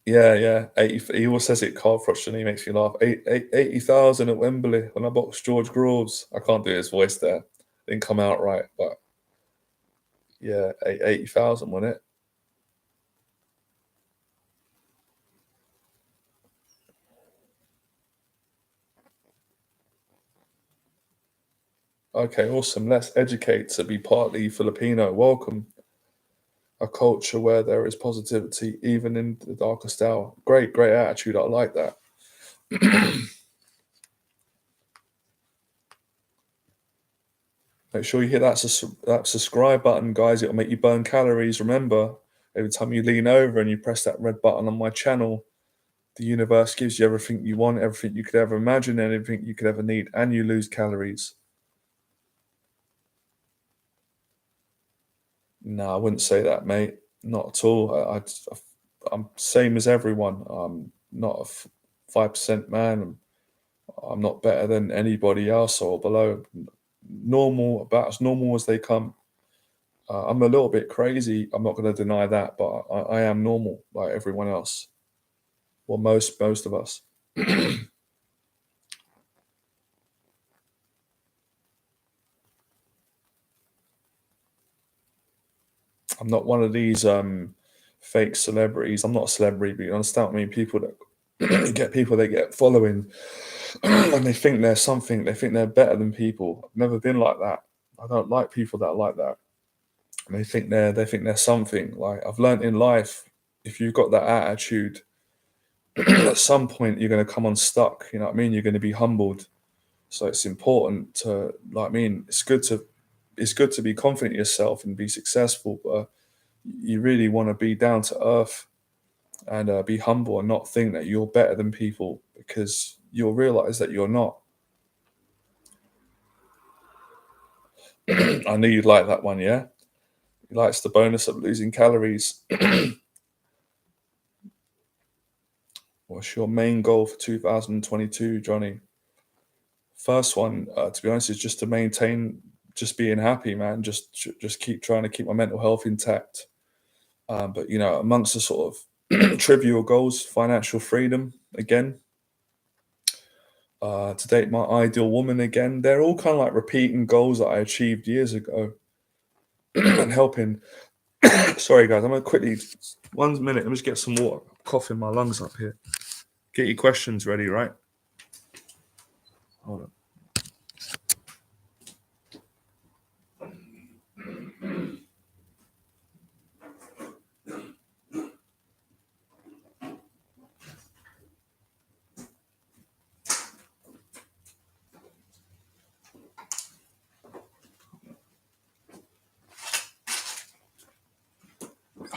yeah. 80, he always says it car crush and he makes me laugh. 80,000 at Wembley when I boxed George Groves. I can't do his voice there. Didn't come out right, but yeah, 80,000, wasn't it? Okay, awesome. Let's educate to be partly Filipino. Welcome. A culture where there is positivity even in the darkest hour. Great attitude. I like that. Make sure you hit that subscribe button, guys. It'll make you burn calories. Remember, every time you lean over and you press that red button on my channel, the universe gives you everything you want, everything you could ever imagine, and everything you could ever need, and you lose calories. No, I wouldn't say that, mate. Not at all. I'm same as everyone. I'm not a 5% man. I'm not better than anybody else or below. Normal, about as normal as they come. I'm a little bit crazy. I'm not going to deny that, but I am normal like everyone else. Well, most of us. I'm not one of these fake celebrities. I'm not a celebrity, but you understand what I mean? People that get people they get following and they think they're something, they think they're better than people. I've never been like that. I don't like people that are like that. They think they're something. Like I've learned in life, if you've got that attitude, at some point you're going to come unstuck. You know what I mean? You're going to be humbled. So it's important to, like, I mean, it's good to be confident in yourself and be successful, but you really want to be down to earth and be humble and not think that you're better than people because you'll realize that you're not. I knew you'd like that one, yeah? He likes the bonus of losing calories. What's your main goal for 2022, Johnny? First one, to be honest, is just to maintain, just being happy, man. Just keep trying to keep my mental health intact. But amongst the sort of trivial goals, financial freedom again, to date my ideal woman again. They're all kind of like repeating goals that I achieved years ago, and helping. Sorry, guys, I'm gonna quickly 1 minute. Let me just get some water. I'm coughing my lungs up here. Get your questions ready, right? Hold on.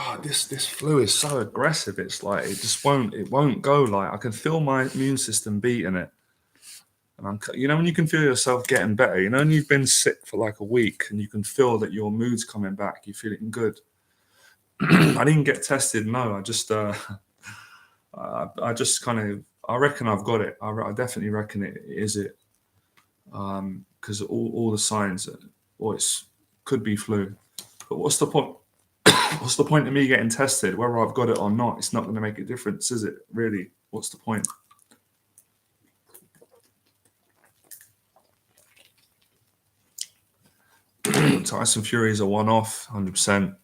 Oh, this flu is so aggressive. It's like it won't go. Like I can feel my immune system beating it, and when you can feel yourself getting better. When you've been sick for like a week and you can feel that your mood's coming back. You're feeling good. I didn't get tested. No, I just kind of I reckon I've got it. I definitely reckon it is it. Because all the signs, or it's could be flu. But what's the point? What's the point of me getting tested? Whether I've got it or not, it's not going to make a difference, is it? Really? What's the point? Tyson Fury is a one-off, 100%.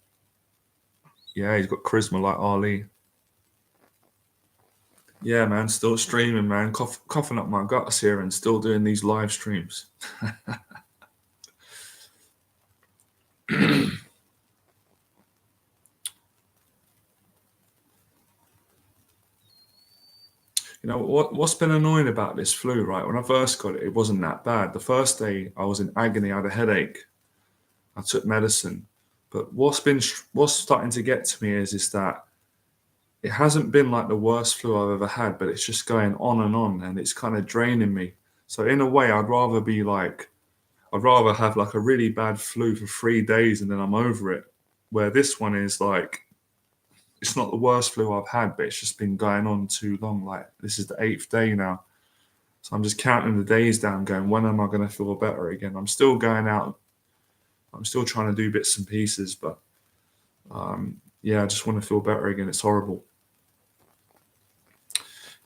Yeah, he's got charisma like Ali. Yeah, man, still streaming, man. Coughing up my guts here and still doing these live streams. What's been annoying about this flu, right? When I first got it, it wasn't that bad. The first day I was in agony, I had a headache. I took medicine. But what's starting to get to me is that it hasn't been like the worst flu I've ever had, but it's just going on and it's kind of draining me. So in a way, I'd rather have like a really bad flu for 3 days and then I'm over it. Where this one is like it's not the worst flu I've had, but it's just been going on too long. Like, this is the 8th day now. So I'm just counting the days down, going, when am I going to feel better again? I'm still going out. I'm still trying to do bits and pieces, but yeah, I just want to feel better again. It's horrible.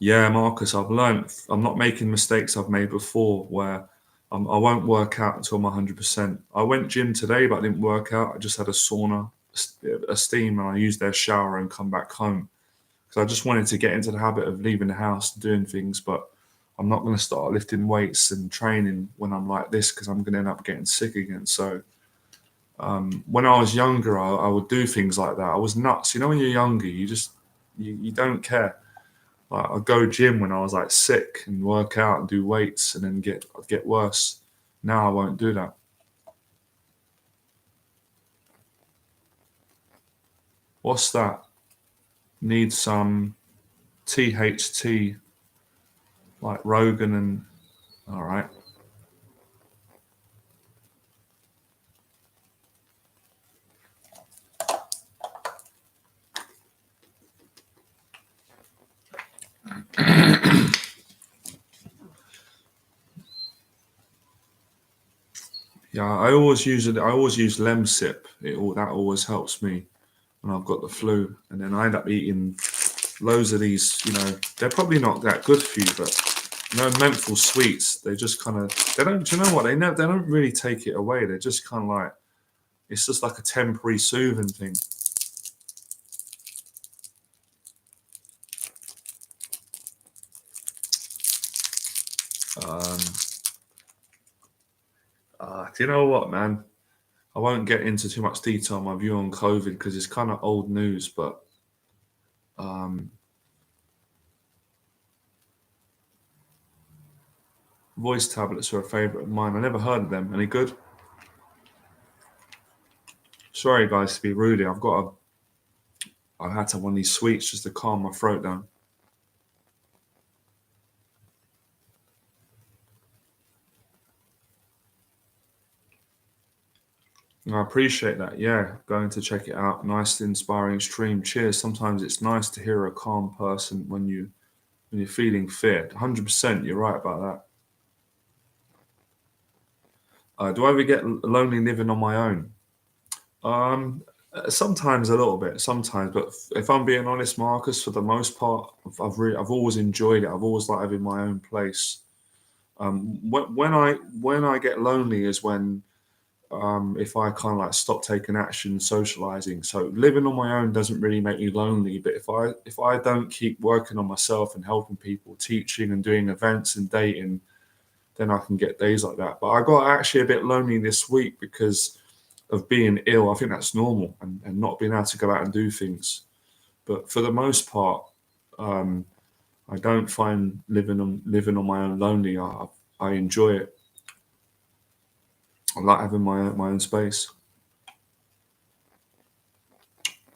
Yeah, Marcus, I've learned I'm not making mistakes I've made before where I won't work out until I'm 100%. I went gym today, but I didn't work out. I just had a sauna, a steam, and I used their shower and come back home. Because I just wanted to get into the habit of leaving the house and doing things, but I'm not going to start lifting weights and training when I'm like this because I'm going to end up getting sick again. So when I was younger, I would do things like that. I was nuts. You know, when you're younger, you don't care. Like, I'd go gym when I was like sick and work out and do weights and then get worse. Now I won't do that. What's that? Need some THT like Rogan and all right. Yeah, I always use Lemsip. That always helps me when I've got the flu, and then I end up eating loads of these. You know, they're probably not that good for you, but menthol sweets. They just kind of they don't. Do you know what they know? They don't really take it away. They're just kind of like it's just like a temporary soothing thing. Um, do you know what, man? I won't get into too much detail on my view on COVID because it's kind of old news, but um, voice tablets are a favourite of mine. I never heard of them. Any good? Sorry, guys, to be rude. I've had to have one of these sweets just to calm my throat down. I appreciate that. Yeah, going to check it out. Nice, inspiring stream. Cheers. Sometimes it's nice to hear a calm person when you're feeling fear. 100%. You're right about that. Do I ever get lonely living on my own? Sometimes a little bit. Sometimes, but if I'm being honest, Marcus, for the most part, I've always enjoyed it. I've always liked having my own place. When I get lonely is when if I kind of like stop taking action, socializing. So living on my own doesn't really make me lonely. But if I don't keep working on myself and helping people, teaching and doing events and dating, then I can get days like that. But I got actually a bit lonely this week because of being ill. I think that's normal and not being able to go out and do things. But for the most part, um, I don't find living on my own lonely. I enjoy it. I like having my own space.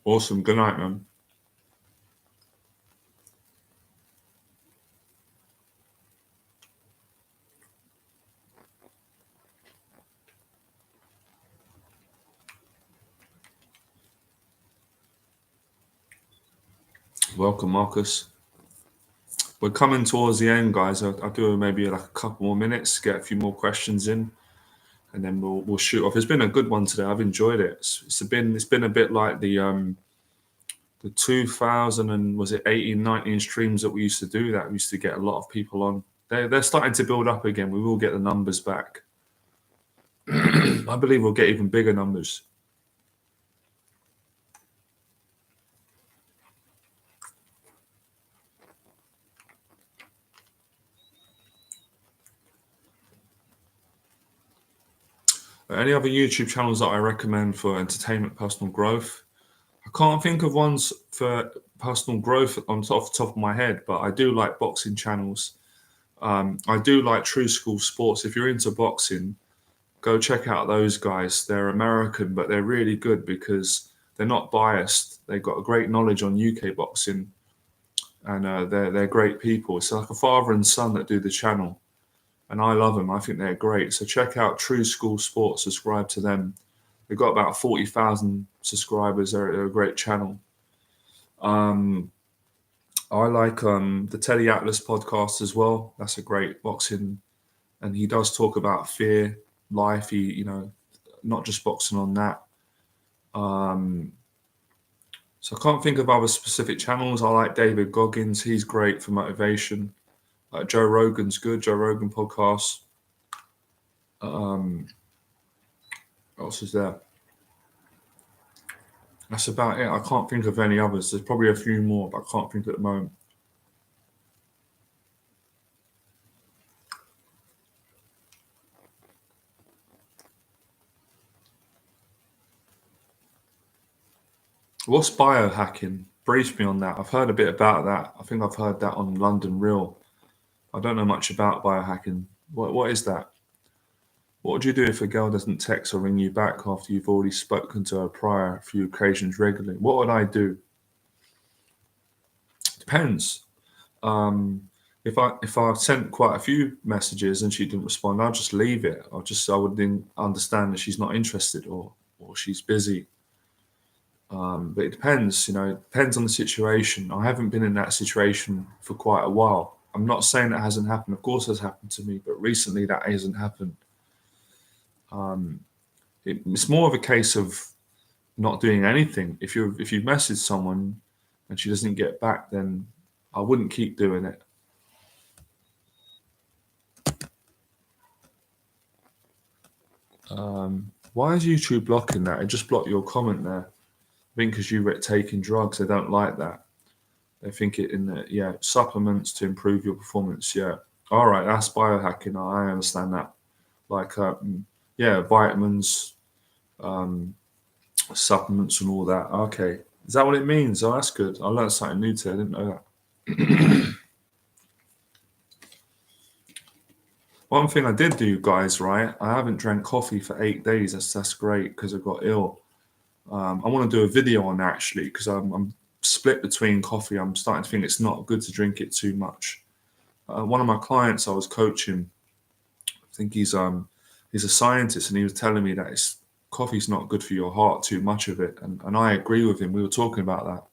Awesome. Good night, man. Welcome, Marcus. We're coming towards the end, guys. I'll do maybe like a couple more minutes, get a few more questions in, and then we'll shoot off. It's been a good one today. I've enjoyed it. It's been a bit like the 2000 and was it 18, 19 streams that we used to do. That we used to get a lot of people on. They're starting to build up again. We will get the numbers back. I believe we'll get even bigger numbers. Any other YouTube channels that I recommend for entertainment, personal growth? I can't think of ones for personal growth off the top of my head, but I do like boxing channels. I do like True School Sports. If you're into boxing, go check out those guys. They're American, but they're really good because they're not biased. They've got a great knowledge on UK boxing, and they're great people. It's like a father and son that do the channel, and I love them. I think they're great. So check out True School Sports. Subscribe to them. They've got about 40,000 subscribers. They're a great channel. I like the Telly Atlas podcast as well. That's a great boxing, and he does talk about fear, life. He, not just boxing on that. So I can't think of other specific channels. I like David Goggins. He's great for motivation. Joe Rogan's good. Joe Rogan podcast. What else is there? That's about it. I can't think of any others. There's probably a few more, but I can't think at the moment. What's biohacking? Brief me on that. I've heard a bit about that. I think I've heard that on London Real. I don't know much about biohacking. What is that? What would you do if a girl doesn't text or ring you back after you've already spoken to her prior a few occasions regularly? What would I do? Depends. If I sent quite a few messages and she didn't respond, I'll just leave it. I would then understand that she's not interested or she's busy. But it depends, it depends on the situation. I haven't been in that situation for quite a while. I'm not saying that hasn't happened. Of course, it has happened to me, but recently that hasn't happened. It's more of a case of not doing anything. If you message someone and she doesn't get back, then I wouldn't keep doing it. Why is YouTube blocking that? It just blocked your comment there. I think because you were taking drugs, they don't like that. They think it in the supplements to improve your performance. Yeah, all right, that's biohacking. I understand that. Like vitamins, supplements, and all that. Okay, is that what it means? Oh, that's good. I learned something new today. I didn't know that. One thing I did do, guys, right? I haven't drank coffee for 8 days. That's great because I got ill. I want to do a video on that actually because I'm split between coffee. I'm starting to think it's not good to drink it too much. One of my clients I was coaching, I think he's a scientist, and he was telling me that coffee's not good for your heart, too much of it, and I agree with him. We were talking about that.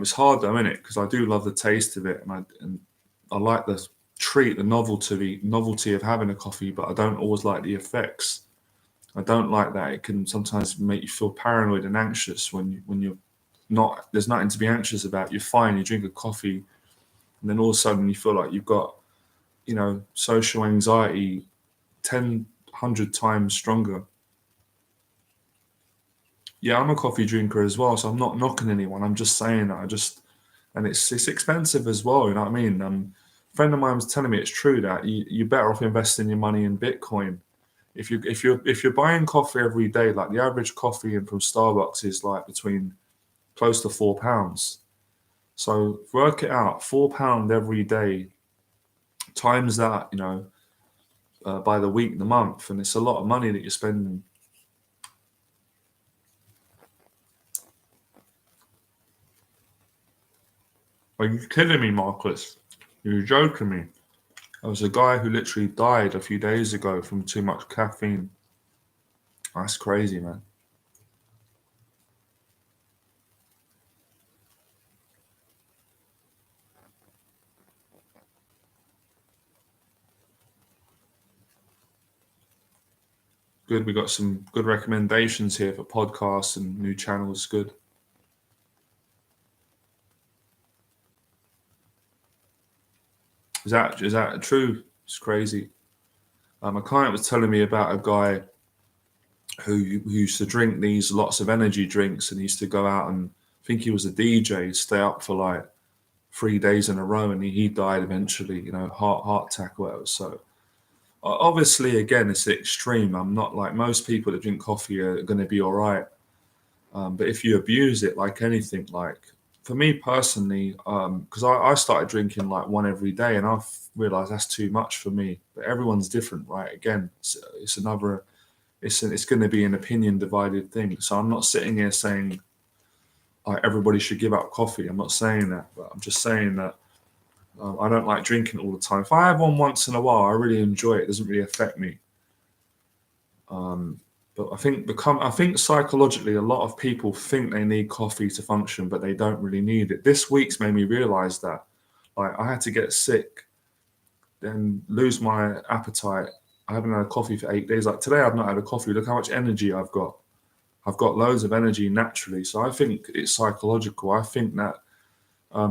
It's hard though, isn't it? Because I do love the taste of it, and I like the novelty of having a coffee, but I don't always like the effects. I don't like that. It can sometimes make you feel paranoid and anxious when you're not. There's nothing to be anxious about. You're fine. You drink a coffee, and then all of a sudden you feel like you've got, social anxiety 100 times stronger. Yeah, I'm a coffee drinker as well, so I'm not knocking anyone. I'm just saying that and it's expensive as well. You know what I mean? A friend of mine was telling me it's true that you're better off investing your money in Bitcoin. If you're buying coffee every day, like the average coffee in from Starbucks is like between close to £4. So work it out, £4 every day times that, by the week, the month, and it's a lot of money that you're spending. Are you kidding me, Marcus? You're joking me. There was a guy who literally died a few days ago from too much caffeine. That's crazy, man. Good. We got some good recommendations here for podcasts and new channels. Good. Is that true? It's crazy. My client was telling me about a guy who used to drink these lots of energy drinks, and he used to go out and I think he was a DJ, stay up for like 3 days in a row, and he died eventually. Heart attack or whatever. So obviously, again, it's extreme. I'm not like most people that drink coffee are going to be all right. But if you abuse it, like anything, like for me personally, because I started drinking like one every day, and I've realized that's too much for me. But everyone's different, right? Again, it's going to be an opinion divided thing. So I'm not sitting here saying everybody should give up coffee. I'm not saying that, but I'm just saying that I don't like drinking all the time. If I have one once in a while, I really enjoy it. It doesn't really affect me. But I think psychologically, a lot of people think they need coffee to function, but they don't really need it. This week's made me realize that. Like, I had to get sick, then lose my appetite. I haven't had a coffee for 8 days. Like today, I've not had a coffee. Look how much energy I've got. I've got loads of energy naturally. So I think it's psychological. I think that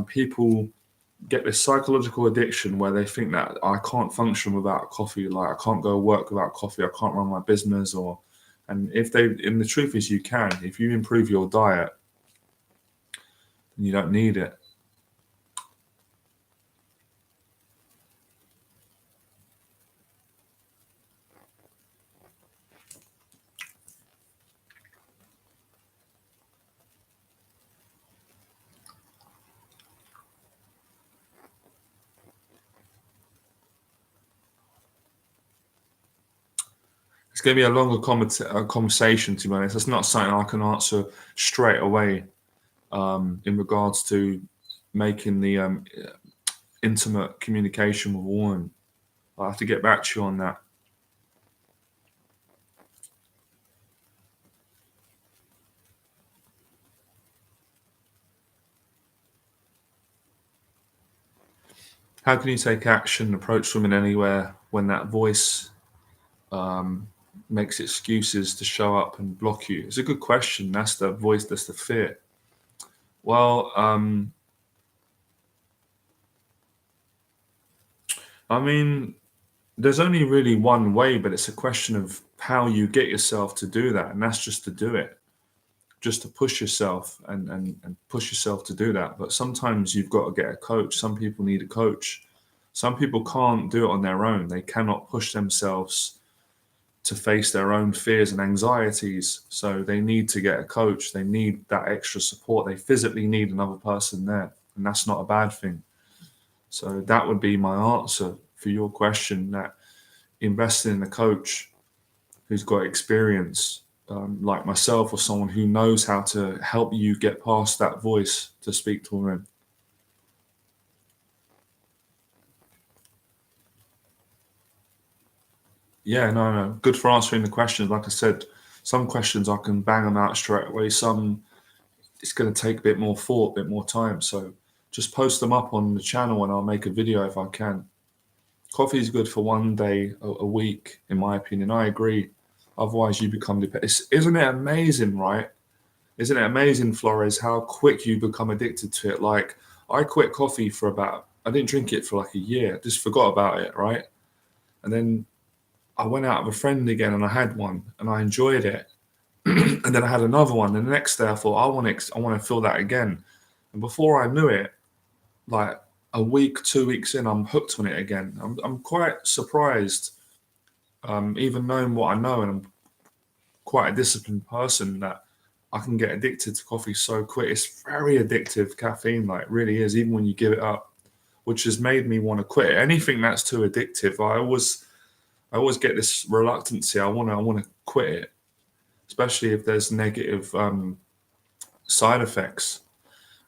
people get this psychological addiction where they think that I can't function without coffee. Like I can't go work without coffee. I can't run my business and and the truth is you can. If you improve your diet, then you don't need it. It's going to be a longer conversation, to be honest. It's not something I can answer straight away in regards to making the intimate communication with a woman. I'll have to get back to you on that. How can you take action, approach women anywhere when that voice um, makes excuses to show up and block you? It's a good question. That's the voice, that's the fear. Well, I mean, there's only really one way, but it's a question of how you get yourself to do that. And that's just to do it, just to push yourself and push yourself to do that. But sometimes you've got to get a coach. Some people need a coach. Some people can't do it on their own. They cannot push themselves to face their own fears and anxieties. So they need to get a coach. They need that extra support. They physically need another person there. And that's not a bad thing. So that would be my answer for your question, that investing in a coach who's got experience, like myself, or someone who knows how to help you get past that voice to speak to women. Yeah, no. Good for answering the questions. Like I said, some questions I can bang them out straight away. Some it's going to take a bit more thought, a bit more time. So just post them up on the channel and I'll make a video if I can. Coffee is good for one day a week, in my opinion. I agree. Otherwise, you become dependent. Isn't it amazing, right? Isn't it amazing, Flores, how quick you become addicted to it? Like, I quit coffee I didn't drink it for like a year, just forgot about it, right? And then I went out with a friend again and I had one and I enjoyed it. And then I had another one. And the next day I thought, I want to feel that again. And before I knew it, like a week, 2 weeks in, I'm hooked on it again. I'm quite surprised, even knowing what I know, and I'm quite a disciplined person, that I can get addicted to coffee so quick. It's very addictive, caffeine, like really is, even when you give it up, which has made me want to quit it. Anything that's too addictive, I always get this reluctancy. I want to quit it, especially if there's negative side effects.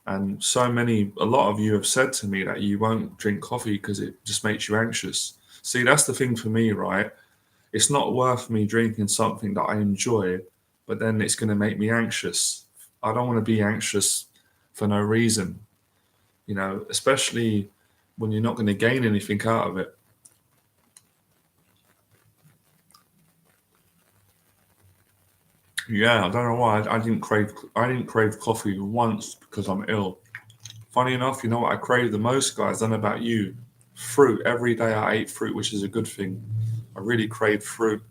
And a lot of you have said to me that you won't drink coffee because it just makes you anxious. See, that's the thing for me, right? It's not worth me drinking something that I enjoy, but then it's going to make me anxious. I don't want to be anxious for no reason, especially when you're not going to gain anything out of it. Yeah, I don't know why I didn't crave coffee once because I'm ill. Funny enough, you know what I crave the most, guys? I don't know about you. Fruit. Every day I ate fruit, which is a good thing. I really crave fruit.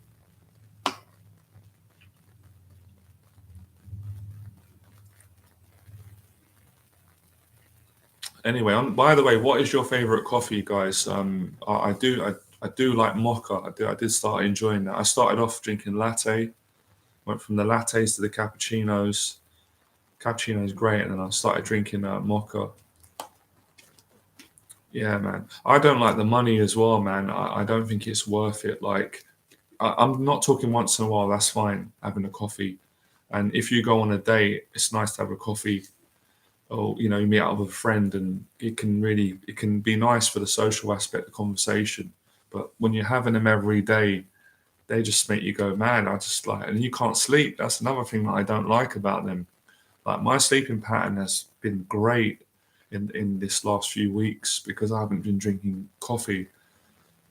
Anyway, by the way, what is your favorite coffee, guys? I do like mocha. I did start enjoying that. I started off drinking latte, went from the lattes to the cappuccinos. Cappuccino is great, and then I started drinking mocha. Yeah, man. I don't like the money as well, man. I don't think it's worth it. Like, I'm not talking once in a while. That's fine, having a coffee. And if you go on a date, it's nice to have a coffee, or you meet up with a friend, and it can be nice for the social aspect of conversation. But when you're having them every day, they just make you go mad. I just like, and you can't sleep. That's another thing that I don't like about them. Like my sleeping pattern has been great in this last few weeks because I haven't been drinking coffee.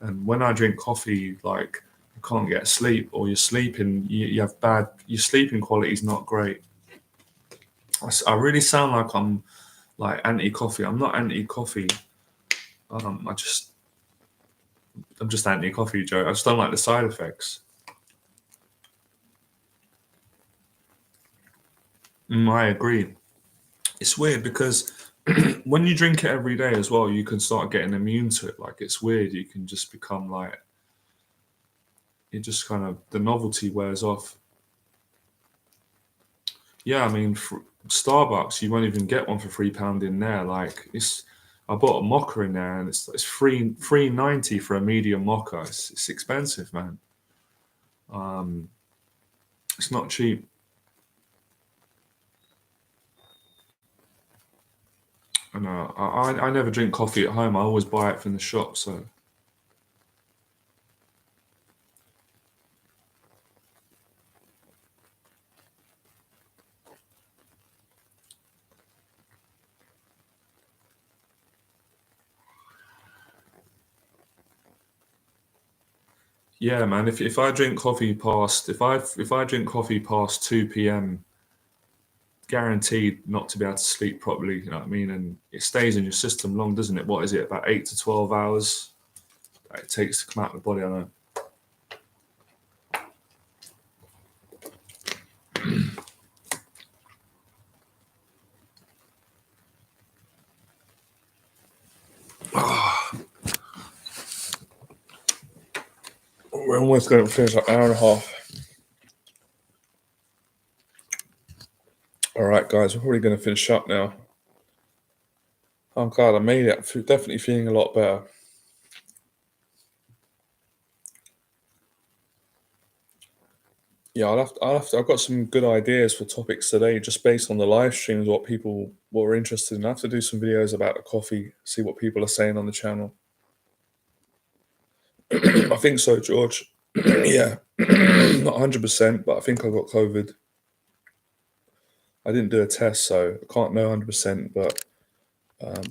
And when I drink coffee, like you can't get sleep, or you're sleeping, you have bad. Your sleeping quality is not great. I really sound like I'm like anti-coffee. I'm not anti-coffee. Um, I just I'm just anti-coffee, Joe. I just don't like the side effects. I agree. It's weird because when you drink it every day as well, you can start getting immune to it. Like it's weird. You can just become like it just kind of the novelty wears off. Yeah, I mean, Starbucks, you won't even get one for £3 in there. Like it's, I bought a mocha in there, and it's three ninety for a medium mocha. It's expensive, man. Um, it's not cheap. And I never drink coffee at home. I always buy it from the shop. So yeah, man. If I drink coffee past if I drink coffee past 2 p.m., guaranteed not to be able to sleep properly. You know what I mean? And it stays in your system long, doesn't it? What is it? About 8 to 12 hours that it takes to come out of the body. I know. We're almost going to finish like an hour and a half. All right, guys, we're probably going to finish up now. I'm glad I made it. I'm definitely feeling a lot better. Yeah, I've got some good ideas for topics today, just based on the live streams, what were interested in. I have to do some videos about the coffee, see what people are saying on the channel. I think so, George. Yeah, not 100%, but I think I got COVID. I didn't do a test, so I can't know 100%, but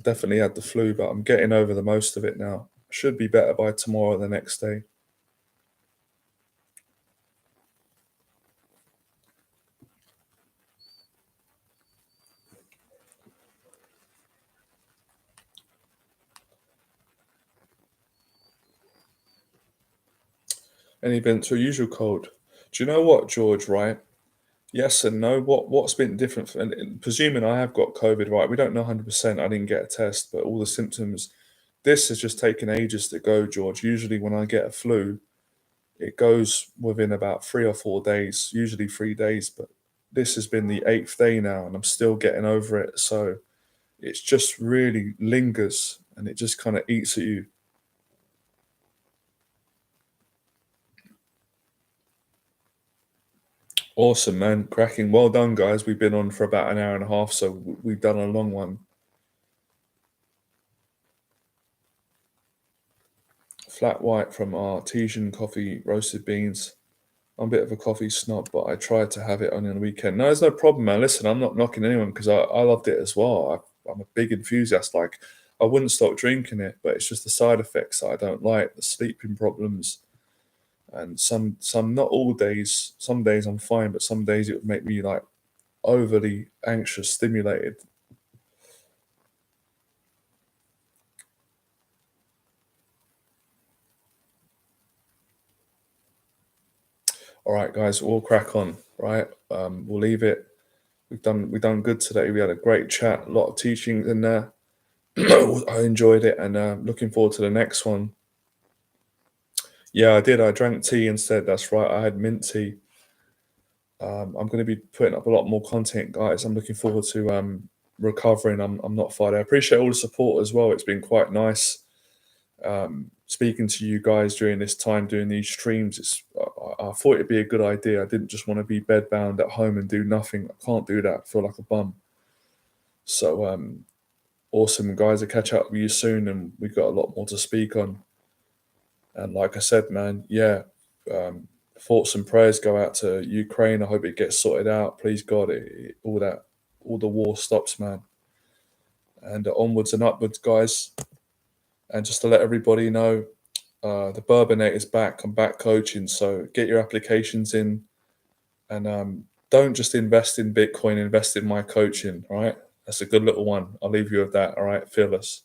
definitely had the flu. But I'm getting over the most of it now. Should be better by tomorrow or the next day. Any been to a usual cold? Do you know what, George? Right? Yes and no. What's been different? And presuming I have got COVID, right? We don't know 100%. I didn't get a test, but all the symptoms. This has just taken ages to go, George. Usually, when I get a flu, it goes within about 3 or 4 days. Usually 3 days, but this has been the eighth day now, and I'm still getting over it. So it's just really lingers, and it just kind of eats at you. Awesome, man. Cracking. Well done, guys. We've been on for about an hour and a half, so we've done a long one. Flat white from Artesian Coffee, roasted beans. I'm a bit of a coffee snob, but I try to have it only on the weekend. No, there's no problem, man. Listen, I'm not knocking anyone because I loved it as well. I'm a big enthusiast. Like, I wouldn't stop drinking it, but it's just the side effects that I don't like, the sleeping problems, and some not all days. Some days I'm fine, but some days it would make me like overly anxious, stimulated. All right, guys, we'll crack on. Right, we'll leave it. We've done good today. We had a great chat, a lot of teachings in there. I enjoyed it, and looking forward to the next one. Yeah, I did. I drank tea instead. That's right. I had mint tea. I'm going to be putting up a lot more content, guys. I'm looking forward to recovering. I'm not fired. I appreciate all the support as well. It's been quite nice speaking to you guys during this time, doing these streams. I thought it'd be a good idea. I didn't just want to be bedbound at home and do nothing. I can't do that. I feel like a bum. So awesome, guys. I'll catch up with you soon, and we've got a lot more to speak on. And like I said, man, yeah, thoughts and prayers go out to Ukraine. I hope it gets sorted out. Please God, all the war stops, man. And onwards and upwards, guys. And just to let everybody know, the Bourbonate is back. I'm back coaching, so get your applications in, and don't just invest in Bitcoin. Invest in my coaching. All right, that's a good little one. I'll leave you with that. All right, fearless.